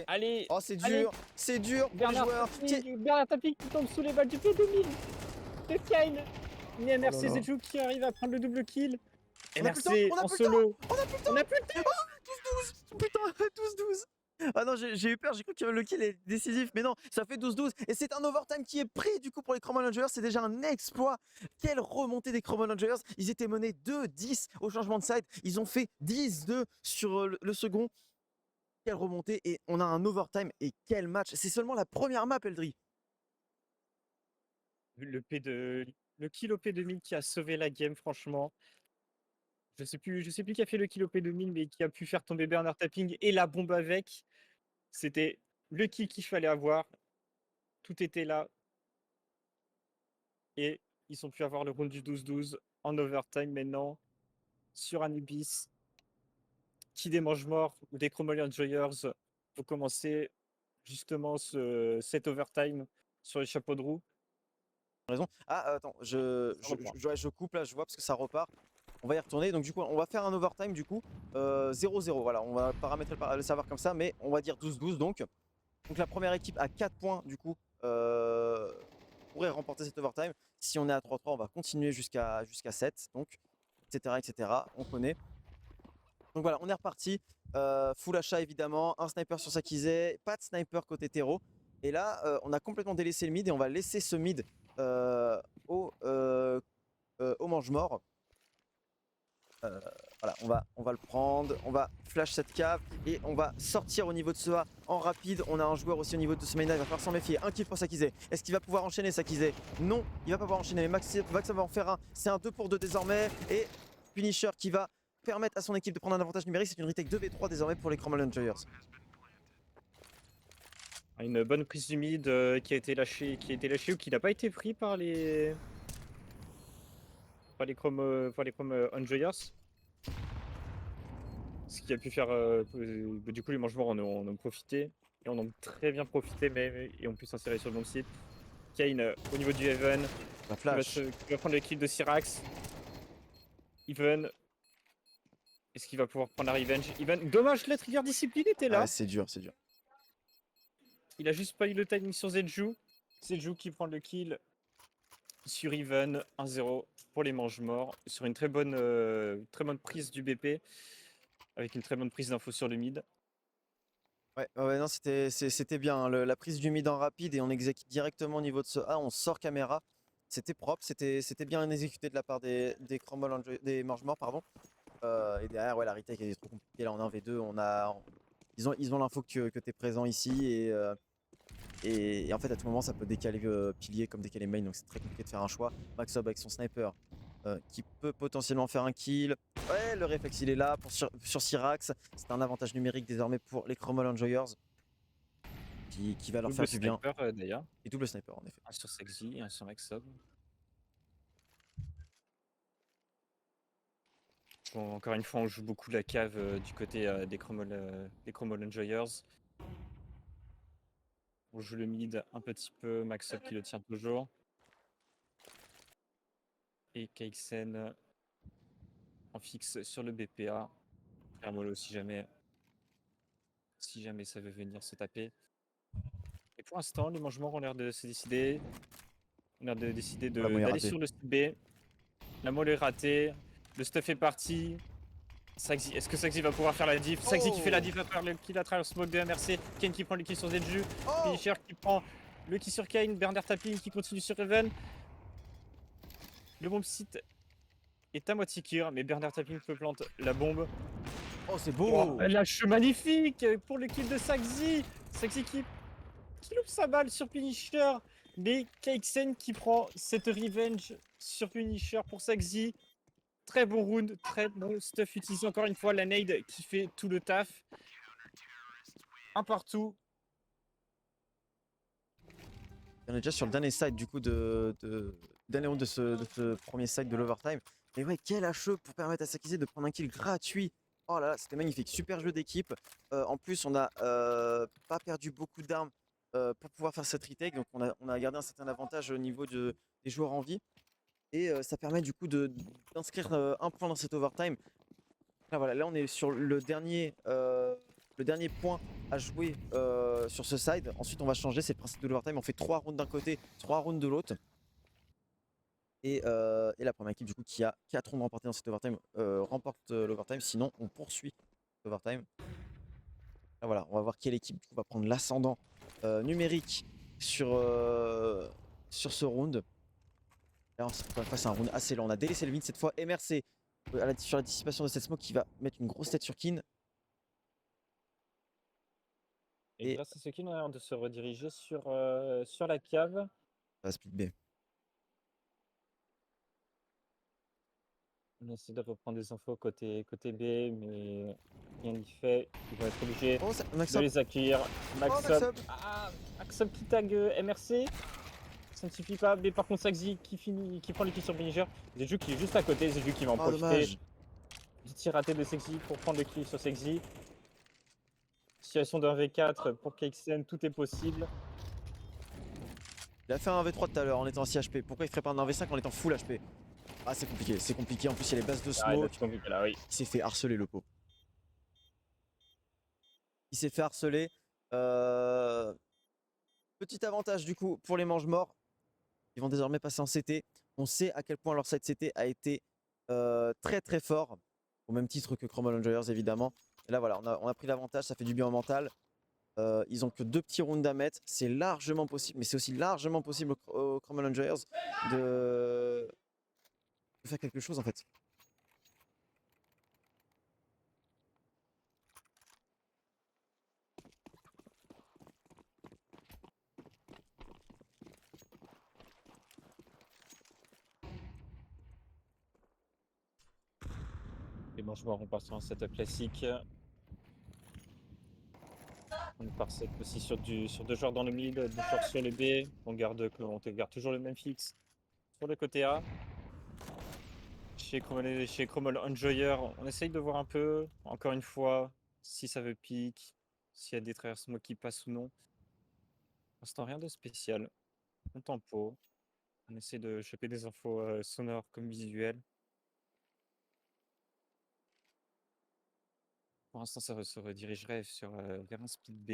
Allez,
Oh, c'est
allez.
dur pour les joueurs.
Bernard Tapie qui tombe sous les balles du P2000 de Kane. Mais MRC
là là.
Zedju qui arrive à prendre le double kill.
On a plus le
MRC
temps, on a
en
plus le
solo.
On a plus le temps.
On a plus le temps.
12-12. Putain, 12-12. Ah non, j'ai eu peur, j'ai cru que le kill est décisif, mais non, ça fait 12-12. Et c'est un overtime qui est pris du coup pour les Chrome Rangers, c'est déjà un exploit. Quelle remontée des Chrome Rangers. Ils étaient menés 2-10 au changement de side, ils ont fait 10-2 sur le second. Quelle remontée, et on a un overtime, et quel match. C'est seulement la première map, Eldri.
Le kill au P2000 qui a sauvé la game, franchement. Je sais plus qui a fait le kill au P2000, mais qui a pu faire tomber Bernard Tapping et la bombe avec. C'était le kill qu'il fallait avoir. Tout était là. Et ils ont pu avoir le round du 12-12 en overtime maintenant sur Anubis. Qui des Mange-Morts ou des Chromolian Joyers pour commencer justement cet overtime sur les chapeaux de roue.
Raison. Ah, attends, je coupe là, je vois parce que ça repart. On va y retourner. Donc, du coup, on va faire un overtime. Du coup, 0-0. Voilà, on va paramétrer le serveur comme ça, mais on va dire 12-12. Donc, la première équipe à 4 points, du coup, pourrait remporter cet overtime. Si on est à 3-3, on va continuer jusqu'à 7. Donc, etc., etc. On connaît. Donc voilà, on est reparti. Full achat évidemment. Un sniper sur Sakizé. Pas de sniper côté terreau. Et là, on a complètement délaissé le mid et on va laisser ce mid au mange-mort. Voilà, on va le prendre, on va flash cette cave et on va sortir au niveau de ce A en rapide. On a un joueur aussi au niveau de ce main, il va falloir s'en méfier. Un kill pour Sakizé. Est-ce qu'il va pouvoir enchaîner Sakizé? Non, il va pas pouvoir enchaîner. Mais Max va en faire un. C'est un 2 pour 2 désormais. Et Punisher qui va permettre à son équipe de prendre un avantage numérique. C'est une retake 2v3 désormais pour les Chrome Enjoyers.
Une bonne prise du mid qui a été lâchée ou qui n'a pas été pris par les Chrome Enjoyers. Ce qui a pu faire du coup les Mange-Morts en ont profité et en ont très bien profité même et ont pu s'insérer sur le bon site. Kane au niveau du Heaven
La flash.
qui va prendre le kill de Syrax. Even, est-ce qu'il va pouvoir prendre la revenge? Even, dommage, la trigger discipline était là.
Ouais, c'est dur, c'est dur.
Il a juste pas eu le timing sur Zedju. Zedju qui prend le kill sur Even, 1-0 pour les Mange-Morts sur une très bonne prise du BP avec une très bonne prise d'info sur le mid.
Ouais, non, c'était bien. Hein, la prise du mid en rapide et on exécute directement au niveau de ce A. On sort caméra. C'était propre, c'était bien exécuté de la part des Mange-Morts, pardon. Et derrière, ouais, la retake elle est trop compliquée. Là, en 1v2, ils ont l'info que tu es présent ici. Et en fait, à tout moment, ça peut décaler pilier comme décaler main. Donc, c'est très compliqué de faire un choix. Maxob avec son sniper qui peut potentiellement faire un kill. Ouais, le réflexe, il est là sur Syrax. C'est un avantage numérique désormais pour les Chromol Enjoyers qui va leur
Double
faire du bien.
sniper d'ailleurs.
Et double sniper, en effet.
Un sur Sexy, un sur Maxob. Bon, encore une fois, on joue beaucoup la cave du côté des Chromol Enjoyers. On joue le mid un petit peu, Maxup qui le tient toujours. Et Keixen en fixe sur le BPA. Hermolo si jamais ça veut venir se taper. Et pour l'instant, les mangements ont l'air de se décider. On a l'air de décider
La molle est
d'aller
ratée.
sur le site B. La molle est ratée. Le stuff est parti. Saxi, est-ce que Saxi va pouvoir faire la diff? Saxi qui fait la diff à travers le kill à travers le smoke de MRC. Kane qui prend le kill sur Zenju. Finisher qui prend le kill sur Kane. Bernard Tapping qui continue sur Even. Le bomb site est à moitié cure, mais Bernard Tapping peut planter la bombe.
Oh, c'est beau!
Oh, lâche magnifique pour le kill de Saxi. Saxi qui loupe sa balle sur Punisher. Mais Keixen qui prend cette revenge sur Punisher pour Saxi. Très bon round, très bon stuff utilisé encore une fois. La nade qui fait tout le taf. Un partout.
On est déjà sur le dernier side du coup dernier round de ce premier side de l'overtime. Mais ouais, quel HE pour permettre à Sakize de prendre un kill gratuit. Oh là là, c'était magnifique, super jeu d'équipe. En plus, on n'a pas perdu beaucoup d'armes pour pouvoir faire cette retake. Donc on a gardé un certain avantage au niveau des joueurs en vie. Et ça permet du coup d'inscrire un point dans cette overtime. Là, voilà, là on est sur le dernier point à jouer sur ce side. Ensuite on va changer, c'est le principe de l'overtime. On fait 3 rounds d'un côté, 3 rounds de l'autre. Et la première équipe du coup qui a 4 rounds remportés dans cette overtime remporte l'overtime. Sinon on poursuit l'overtime. Là voilà, on va voir quelle équipe du coup, va prendre l'ascendant numérique sur ce round. Là, encore une fois, c'est un round assez lent. On a délaissé le mid cette fois. MRC sur la dissipation de cette smoke qui va mettre une grosse tête sur Kin.
Et grâce à ce kill, on a l'air de se rediriger sur la cave.
Ça va split B.
On essaie de reprendre des infos côté B, mais rien n'y fait. Ils vont être obligés
Oh,
de
Maxup.
les accueillir. Maxup.
Maxup.
Maxup qui tag MRC. Ça ne suffit pas, mais par contre Saxi qui prend le kill sur Finisher. Zeju qui est juste à côté, Zeju qui va en profiter.
Dommage.
Du tir raté de Sexy pour prendre le kill sur Sexy. Situation de 1v4 pour Keixen, tout est possible.
Il a fait un V3 tout à l'heure en étant 6 HP. Pourquoi il ferait pas un 1v5 en étant full HP? Ah, c'est compliqué, c'est compliqué. En plus, il y a les bases de smoke.
Là, oui.
Il s'est fait harceler, le pauvre. Il s'est fait harceler. Petit avantage du coup pour les mange-morts. Ils vont désormais passer en CT. On sait à quel point leur side CT a été très très fort. Au même titre que Chromol Enjoyers évidemment. Et là voilà, on a pris l'avantage, ça fait du bien au mental. Ils ont que 2 petits rounds à mettre. C'est largement possible, mais c'est aussi largement possible aux Chromol Enjoyers de faire quelque chose en fait.
Les mangements on part sur un setup classique. On part aussi sur 2 joueurs dans le mid, 2 joueurs sur les B. On garde toujours le même fixe sur le côté A. Chez Chromol Enjoyer, on essaye de voir un peu, encore une fois, si ça veut pique, s'il y a des traverses moi qui passent ou non. Pour l'instant, rien de spécial. On tempo. On essaie de choper des infos sonores comme visuelles. Pour l'instant, ça se redirigerait vers un split B.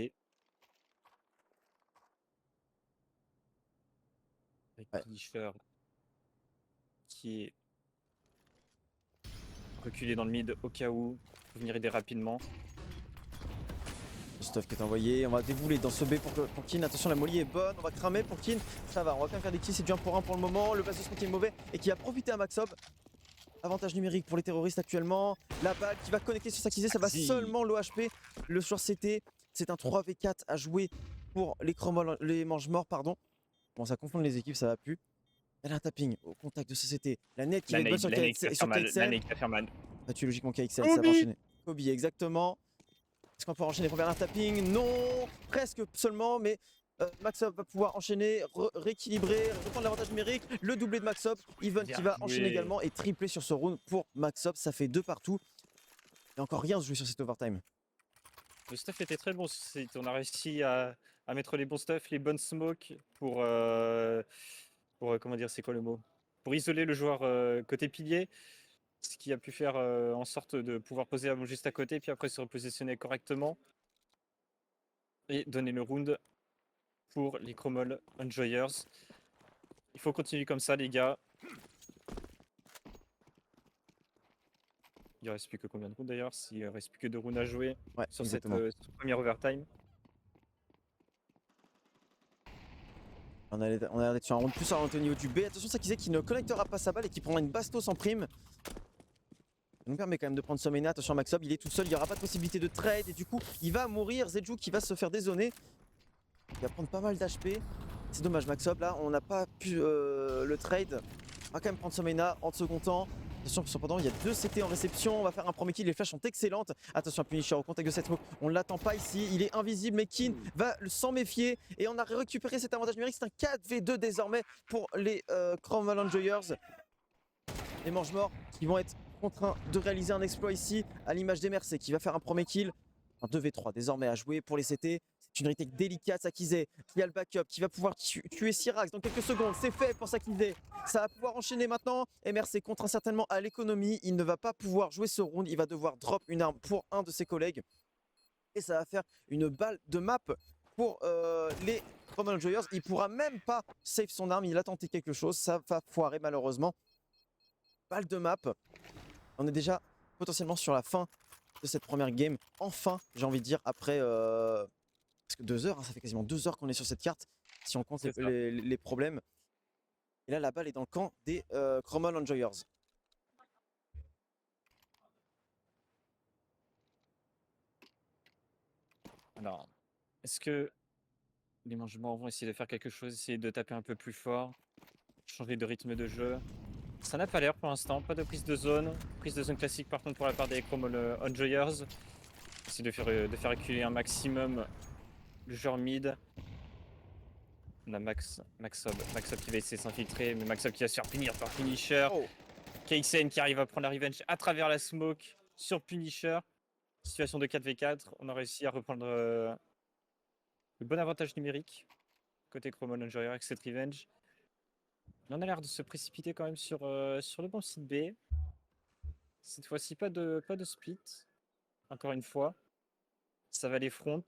Avec Punisher qui est reculé dans le mid au cas où, pour venir aider rapidement.
Le stuff qui est envoyé, on va débouler dans ce B pour Kin. Attention, la molly est bonne, on va cramer pour Kin. Ça va, on va quand même faire des kills, c'est du 1 pour 1 pour le moment. Le base de smoke est mauvais et qui a profité à Maxob. Avantage numérique pour les terroristes actuellement. La balle qui va connecter sur Sakizé, ça va
Vas-y.
seulement l'OHP. Le joueur CT, c'est un 3v4 à jouer pour les mange-morts, pardon. Bon, ça confond les équipes, ça va plus. Elle a un tapping au contact de ce CT. La net qui va être bonne sur
La nade qui va faire mal. La
KXL.
nade qui va faire mal.
Bah, tu logiquement KXL, ça va
Kobe!
enchaîner. Kobe, exactement. Est-ce qu'on peut enchaîner pour faire un tapping? Non, presque seulement, mais Maxop va pouvoir enchaîner, rééquilibrer, reprendre l'avantage numérique, le doublé de Maxop, Even
Bien
qui va enchaîner
joué.
également et tripler sur ce round pour Maxop, ça fait 2 partout. Et encore rien de jouer sur cet overtime.
Le stuff était très bon. On a réussi à mettre les bons stuff, les bonnes smokes comment dire, c'est quoi le mot? Pour isoler le joueur côté pilier, ce qui a pu faire en sorte de pouvoir poser Amon juste à côté, puis après se repositionner correctement et donner le round pour les Chromol Enjoyers. Il faut continuer comme ça, les gars. Il reste plus que combien de rounds d'ailleurs? S'il reste plus que 2 rounds à jouer
Ouais,
sur
exactement.
ce premier overtime.
On a l'air d'être sur un round plus orienté au niveau du B. Attention, Sakizé qui ne connectera pas sa balle et qui prendra une bastos en prime. Ça nous permet quand même de prendre Somena. Attention, Maxop, il est tout seul, il n'y aura pas de possibilité de trade et du coup, il va mourir. Zedju qui va se faire dézoner. Il va prendre pas mal d'HP. C'est dommage, Maxop, là, on n'a pas pu le trade. On va quand même prendre Somena en second temps. Attention, cependant, il y a 2 CT en réception. On va faire un premier kill. Les flashs sont excellentes. Attention, Punisher au contact de cette smoke. On ne l'attend pas ici. Il est invisible, mais Kin va s'en méfier. Et on a récupéré cet avantage numérique. C'est un 4v2 désormais pour les Chrome Enjoyers. Les mange-morts qui vont être contraints de réaliser un exploit ici, à l'image d'Emercé qui va faire un premier kill. Un 2v3 désormais à jouer pour les CT. C'est une retake délicate, Sakizé qui a le backup, qui va pouvoir tuer Syrax dans quelques secondes. C'est fait pour Sakizé. Ça va pouvoir enchaîner maintenant. MRC contraint certainement à l'économie. Il ne va pas pouvoir jouer ce round. Il va devoir drop une arme pour un de ses collègues. Et ça va faire une balle de map pour les Chrome Enjoyers. Il pourra même pas save son arme. Il a tenté quelque chose. Ça va foirer malheureusement. Balle de map. On est déjà potentiellement sur la fin de cette première game. Enfin, j'ai envie de dire, après presque 2 heures, hein, ça fait quasiment 2 heures qu'on est sur cette carte, si on compte les problèmes. Et là, la balle est dans le camp des Chrome Enjoyers.
Alors, est-ce que les mangements vont essayer de faire quelque chose, essayer de taper un peu plus fort, changer de rythme de jeu? Ça n'a pas l'air pour l'instant, pas de prise de zone. Prise de zone classique par contre pour la part des Chrome Enjoyers. Essayer de faire reculer un maximum le joueur mid. On a Maxob qui va essayer de s'infiltrer, mais Maxob qui va se faire punir par Punisher.
Oh.
KXN qui arrive à prendre la revenge à travers la smoke sur Punisher. Situation de 4v4, on a réussi à reprendre le bon avantage numérique côté Chrome Enjoyer avec cette revenge. Mais on a l'air de se précipiter quand même sur le bon site B. Cette fois-ci, pas de split. Encore une fois. Ça va les front.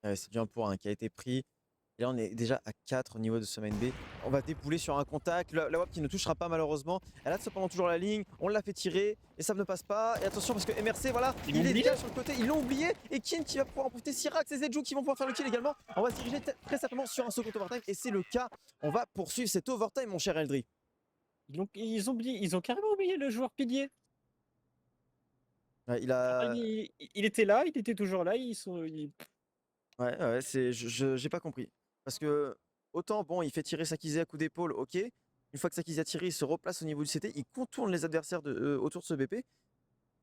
C'est bien pour un qui a été pris. Et là, on est déjà à 4 au niveau de ce main B. On va débouler sur un contact. La WAP qui ne touchera pas malheureusement. Elle a cependant toujours la ligne. On l'a fait tirer et ça ne passe pas. Et attention parce que MRC, voilà, il est déjà sur le côté. Ils l'ont oublié. Et Kin qui va pouvoir emporter Syrax et Zedju qui vont pouvoir faire le kill également. On va se diriger très certainement sur un second overtime. Et c'est le cas. On va poursuivre cet overtime, mon cher Eldri.
Ils ont carrément oublié le joueur pilier.
Ouais,
il était là, il était toujours là.
Ouais, j'ai pas compris. Parce que, autant, bon, il fait tirer Sakizé à coup d'épaule, ok. Une fois que Sakizé a tiré, il se replace au niveau du CT, il contourne les adversaires autour de ce BP.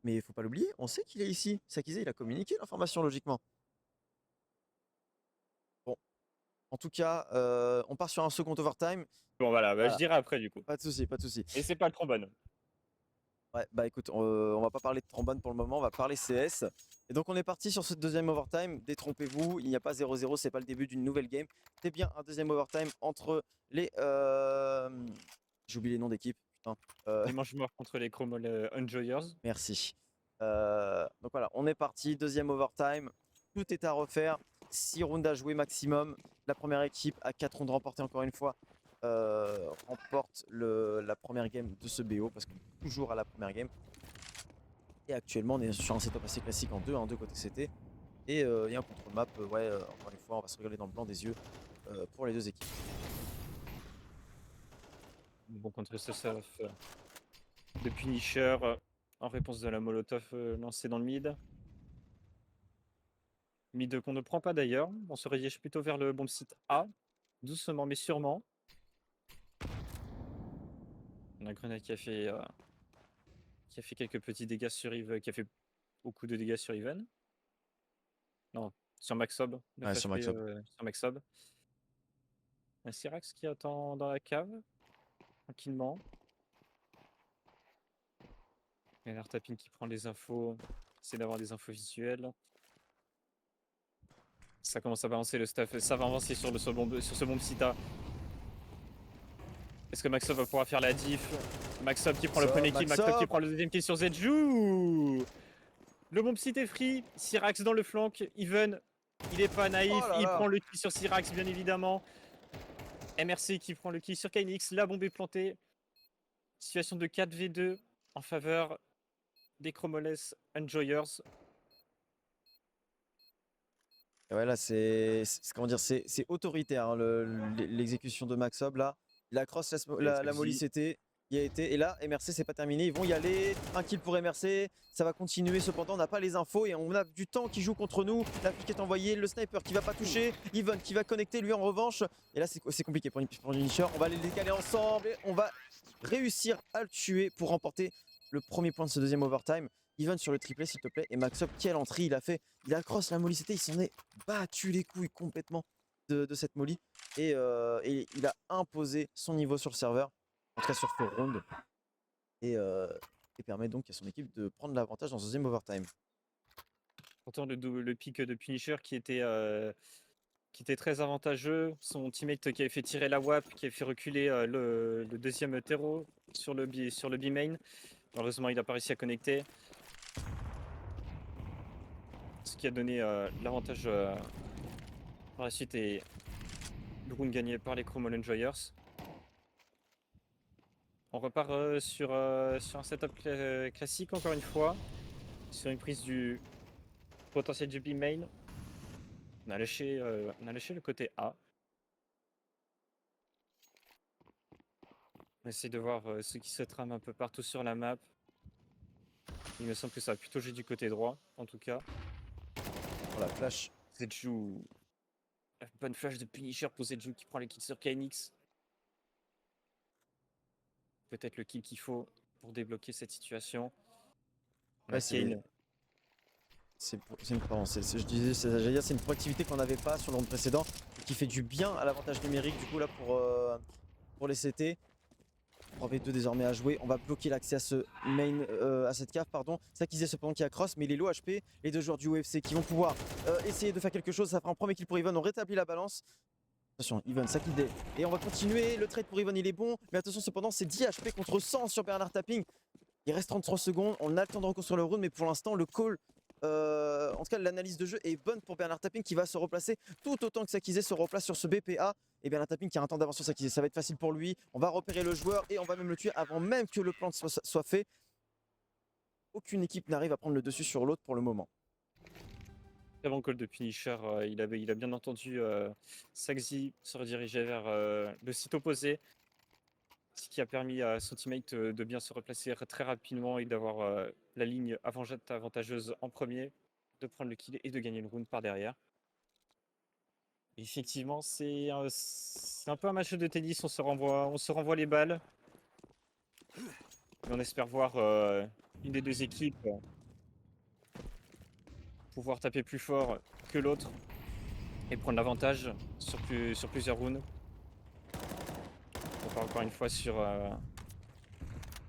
Mais il faut pas l'oublier, on sait qu'il est ici. Sakizé, il a communiqué l'information logiquement. Bon, en tout cas, on part sur un second overtime.
Bon, voilà, je dirai après du coup.
Pas de souci, pas de souci.
Et c'est pas le trombone.
Ouais, bah écoute, on va pas parler de trombone pour le moment, on va parler CS. Et donc on est parti sur ce deuxième overtime. Détrompez-vous, il n'y a pas 0-0, c'est pas le début d'une nouvelle game. C'est bien un deuxième overtime entre les... J'ai oublié les noms d'équipe, putain.
Les mange-morts contre les Chrome Enjoyers.
Merci. Donc voilà, on est parti, deuxième overtime. Tout est à refaire. 6 rounds à jouer maximum. La première équipe à 4 rounds remportées encore une fois. Remporte la première game de ce BO parce qu'on est toujours à la première game. Et actuellement on est sur un setup assez classique en 2-1-2 côté CT. Et il y a un contre-map, encore une fois on va se regarder dans le blanc des yeux pour les deux équipes.
Bon contre ce stuff de Punisher en réponse de la Molotov lancée dans le mid. Mid qu'on ne prend pas d'ailleurs. On se redirige plutôt vers le bomb site A. Doucement mais sûrement. On a Grenade qui a fait quelques petits dégâts sur Even, qui a fait beaucoup de dégâts sur Even. Non, sur Maxob. 9
Ouais, sur
HP
Maxob.
sur Maxob. Un Syrax qui attend dans la cave, tranquillement. Et un Tapping qui prend les infos, essaie d'avoir des infos visuelles. Ça commence à balancer le staff, ça va avancer sur ce bomb sita. Est-ce que Maxob va pouvoir faire la diff? Maxob qui prend le premier kill, Maxob qui prend le deuxième kill sur Zedju. Le bomb site est free, Syrax dans le flank, Even, il est pas naïf,
Oh là
il
là.
prend le kill sur Syrax bien évidemment. MRC qui prend le kill sur Kainix, la bombe est plantée. Situation de 4v2 en faveur des Chromoles Enjoyers.
Ouais, là, comment dire, c'est autoritaire, hein, l'exécution de Maxob. Là, il accroche la molly, c'était. Il a été. Et là, MRC, c'est pas terminé. Ils vont y aller. Un kill pour MRC. Ça va continuer. Cependant, on n'a pas les infos et on a du temps qui joue contre nous. La flic est envoyée. Le sniper qui va pas toucher. Even qui va connecter, lui, en revanche. Et là, c'est compliqué pour Punisher. On va les décaler ensemble et on va réussir à le tuer pour remporter le premier point de ce deuxième overtime. Even sur le triplé, s'il te plaît. Et Maxop, quelle entrée il a fait. Il accroche la molly. Il s'en est battu les couilles complètement de cette molly. Et il a imposé son niveau sur le serveur. En tout cas sur ce round. Et permet donc à son équipe de prendre l'avantage dans ce deuxième overtime.
Pourtant, le pick de Punisher qui était très avantageux. Son teammate qui avait fait tirer la WAP, qui avait fait reculer le deuxième terreau sur le B main. Malheureusement, il n'a pas réussi à connecter. Ce qui a donné l'avantage par la suite et le round gagné par les Chromol Enjoyers. On repart sur un setup classique encore une fois. Sur une prise du potentiel du B main. On a lâché le côté A. On essaie de voir ce qui se trame un peu partout sur la map. Il me semble que ça va plutôt jouer du côté droit, en tout cas.
Voilà, flash.
Zedju. Bonne flash de Punisher pour Zedju qui prend les kills sur KNX. Peut-être le kill qu'il faut pour débloquer cette situation. On a Kane.
J'allais dire, c'est une proactivité qu'on n'avait pas sur le round précédent, qui fait du bien à l'avantage numérique du coup là pour les CT. 3v2 désormais à jouer, on va bloquer l'accès à ce main, à cette cave pardon. C'est ça qu'ils disait cependant qui a cross, mais il est low HP. Les deux joueurs du UFC qui vont pouvoir essayer de faire quelque chose. Ça fera un premier kill pour Even, on rétablit la balance. Attention, Even, ça kill et on va continuer. Le trade pour Even il est bon, mais attention cependant c'est 10 HP contre 100 sur Bernard Tapping. Il reste 33 secondes, on a le temps de reconstruire le round, mais pour l'instant le call, en tout cas l'analyse de jeu est bonne pour Bernard Tapping qui va se replacer tout autant que Sakizé se replace sur ce BPA. Et Bernard Tapping qui a un temps d'avance sur Sakizé, ça va être facile pour lui. On va repérer le joueur et on va même le tuer avant même que le plan soit fait. Aucune équipe n'arrive à prendre le dessus sur l'autre pour le moment.
Très bon call de Punisher, il a bien entendu Saxi se rediriger vers le site opposé. Ce qui a permis à son teammate de bien se replacer très rapidement et d'avoir la ligne avantageuse en premier, de prendre le kill et de gagner le round par derrière. Effectivement, c'est un peu un match de tennis, on se renvoie les balles. Et on espère voir une des deux équipes pouvoir taper plus fort que l'autre et prendre l'avantage sur plusieurs rounds. On part encore une fois sur...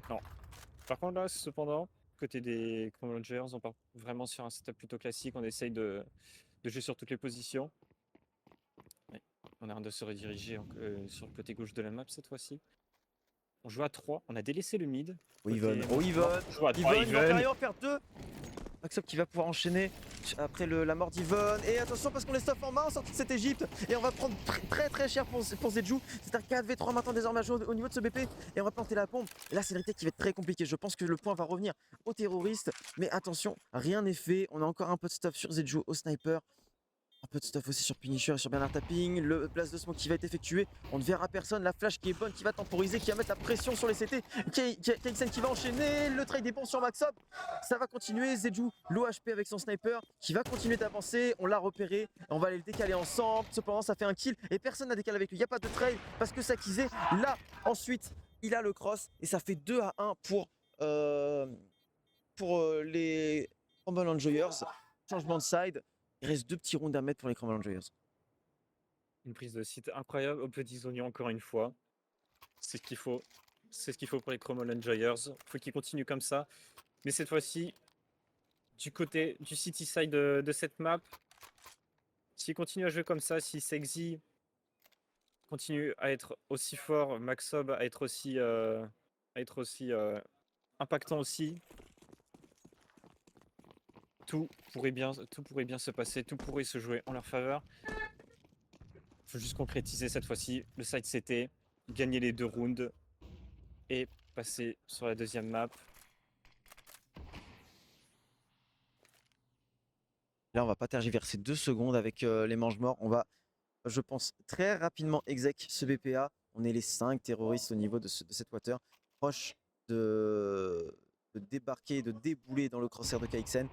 Non. Par contre là, cependant, côté des Chronologers, on part vraiment sur un setup plutôt classique. On essaye de jouer sur toutes les positions. Ouais. On a l'air de se rediriger sur le côté gauche de la map cette fois-ci. On joue à 3, on a délaissé le mid.
Even,
On joue à 3,
il va en faire 2. Maxop qui va pouvoir enchaîner après la mort d'Yvonne. Et attention parce qu'on les stuff en main en sortie de cette Égypte. Et on va prendre très cher pour Zedju. C'est un 4v3 maintenant désormais à jouer au niveau de ce BP. Et on va planter la pompe. Et là c'est une réalité qui va être très compliquée. Je pense que le point va revenir aux terroristes. Mais attention, rien n'est fait. On a encore un peu de stuff sur Zedju, au sniper. Un peu de stuff aussi sur Punisher et sur Bernard Tapping. Le blast de smoke qui va être effectué. On ne verra personne. La flash qui est bonne, qui va temporiser, qui va mettre la pression sur les CT. KXN qui va enchaîner. Le trade est bon sur Maxop. Ça va continuer. Zedju, low HP avec son sniper, qui va continuer d'avancer. On l'a repéré. On va aller le décaler ensemble. Cependant, ça fait un kill. Et personne n'a décalé avec lui. Il n'y a pas de trade parce que Sakizé, là, ensuite, il a le cross. Et ça fait 2-1 pour les Rumble Enjoyers. Changement de side. Il reste 2 petits rounds à mettre pour les Crumble Enjoyers.
Une prise de site incroyable aux petits oignons encore une fois. C'est ce qu'il faut. C'est ce qu'il faut pour les Cromwell Enjoyers. Il faut qu'ils continuent comme ça. Mais cette fois-ci, du côté du city side de cette map, s'ils continuent à jouer comme ça, si Sexy continue à être aussi fort, Maxob à être aussi impactant aussi, tout pourrait bien se passer, tout pourrait se jouer en leur faveur. Il faut juste concrétiser cette fois-ci le side CT, gagner les 2 rounds et passer sur la deuxième map.
Là, on va pas tergiverser 2 secondes avec les mange-morts. On va, je pense, très rapidement exec ce BPA. On est les 5 terroristes au niveau de cette water, proche de débarquer, de débouler dans le crosshair de KXN.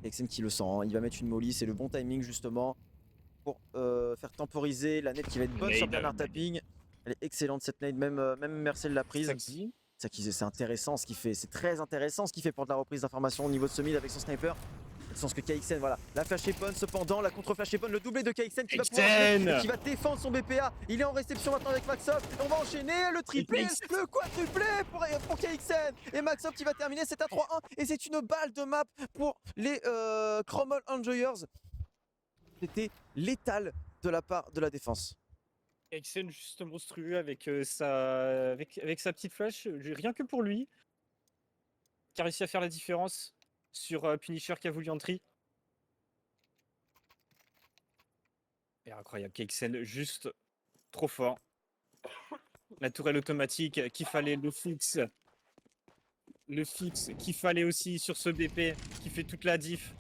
KXN qui le sent, hein. Il va mettre une molly, c'est le bon timing justement pour faire temporiser la nade qui va être bonne sur Bernard Tapping. Elle est excellente cette nade, même Mercel l'a prise.
Sexy.
C'est intéressant ce qu'il fait, c'est très intéressant ce qu'il fait pour de la reprise d'information au niveau de ce mid avec son sniper. Sens que KXN, voilà, la flash est bonne, cependant la contre-flash est bonne, le doublé de KXN qui va pouvoir qui va défendre son BPA. Il est en réception maintenant avec Maxop. On va enchaîner le triplé, le quadruplé pour KXN. Et Maxop qui va terminer, c'est un 3-1 et c'est une balle de map pour les Crumble Enjoyers. C'était létal de la part de la défense.
KXN juste monstrueux avec sa petite flash, rien que pour lui, qui a réussi à faire la différence sur Punisher qui a voulu entry. Et incroyable, KXN juste trop fort. La tourelle automatique qu'il fallait, le fixe qu'il fallait aussi sur ce BP qui fait toute la diff.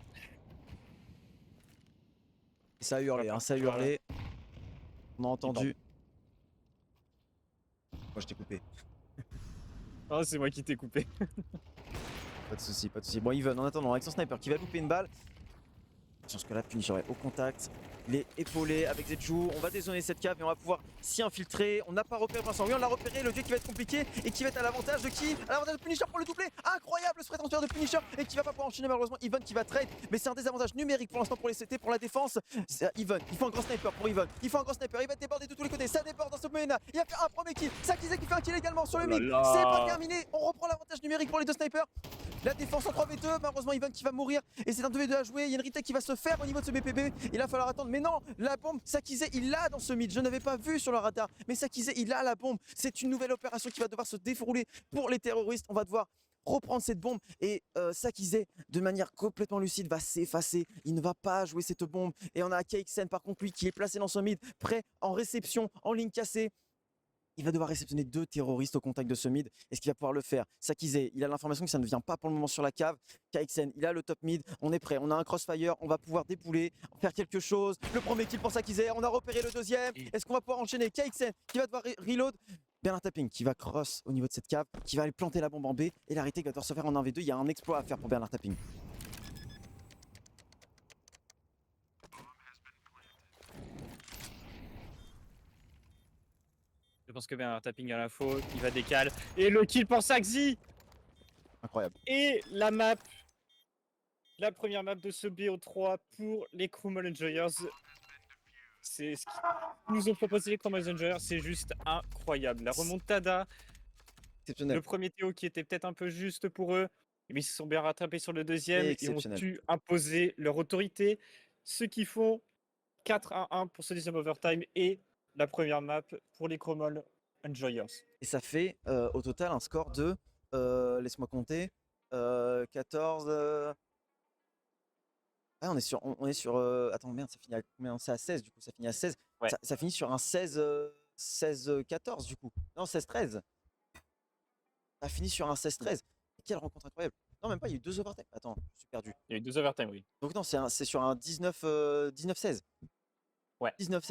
Ça a hurlé, hein, ça a hurlé. On a entendu. Moi je t'ai coupé.
Oh, c'est moi qui t'ai coupé.
Pas de soucis, pas de soucis. Bon, Even, en attendant, avec son sniper qui va louper une balle. Je pense que là, Punisher est au contact. Il est épaulé avec Zedju. On va dézoner cette cave et on va pouvoir s'y infiltrer. On n'a pas repéré pour l'instant. Oui, on l'a repéré. Le dieu qui va être compliqué et qui va être à l'avantage de qui? À l'avantage de Punisher pour le doubler. Incroyable spray transfert de Punisher et qui va pas pouvoir enchaîner malheureusement. Even qui va trade. Mais c'est un désavantage numérique pour l'instant pour les CT, pour la défense. Even, il faut un grand sniper pour Even. Il faut un grand sniper. Il va être débordé de tous les côtés. Ça déborde dans ce Moena. Il va faire un premier kill. Sakizé qui fait un kill également sur le mid. C'est pas terminé. On reprend l'avantage numérique pour les deux snipers. La défense en 3v2, malheureusement Ivan qui va mourir et c'est un 2v2 à jouer, il y a une retake qui va se faire au niveau de ce BPB, il va falloir attendre, mais non, la bombe, Sakizé il l'a dans ce mid, je n'avais pas vu sur le radar, mais Sakizé il a la bombe, c'est une nouvelle opération qui va devoir se dérouler pour les terroristes, on va devoir reprendre cette bombe et Sakizé de manière complètement lucide va s'effacer, il ne va pas jouer cette bombe et on a KXN par contre lui qui est placé dans son mid, prêt en réception, en ligne cassée. Il va devoir réceptionner 2 terroristes au contact de ce mid. Est-ce qu'il va pouvoir le faire? Sakizé, il a l'information que ça ne vient pas pour le moment sur la cave. KXN, il a le top mid. On est prêt. On a un crossfire. On va pouvoir dépouler, faire quelque chose. Le premier kill pour Sakizé. On a repéré le deuxième. Est-ce qu'on va pouvoir enchaîner? KXN qui va devoir reload. Bernard Tapping qui va cross au niveau de cette cave, qui va aller planter la bombe en B. Et la retake va devoir se faire en 1v2. Il y a un exploit à faire pour Bernard Tapping.
Je pense que Bernard Tapping à l'info, il va décaler. Et le kill pour Saxi.
Incroyable.
Et la map, la première map de ce BO3 pour les Crumble Enjoyers. C'est ce qu'ils nous ont proposé les Crumble Enjoyers, c'est juste incroyable. La remontada, le premier TO qui était peut-être un peu juste pour eux, mais ils se sont bien rattrapés sur le deuxième et ont pu imposer leur autorité. Ce qui font 4-1 pour ce deuxième overtime et la première map pour les Crumble Enjoyers.
Et ça fait au total un score de, laisse-moi compter, 14. Ah, on est sur attends, merde, ça finit à combien? C'est à 16 du coup, ça finit à 16.
Ouais.
Ça finit sur un 16-14 du coup. Non, 16-13. Ça finit sur un 16-13. Quelle rencontre incroyable. Non, même pas, il y a eu 2 overtime. Attends, je suis perdu.
Il y a eu 2 overtime, oui.
Donc non, c'est sur un 19, 19-16.
Ouais.
19-16.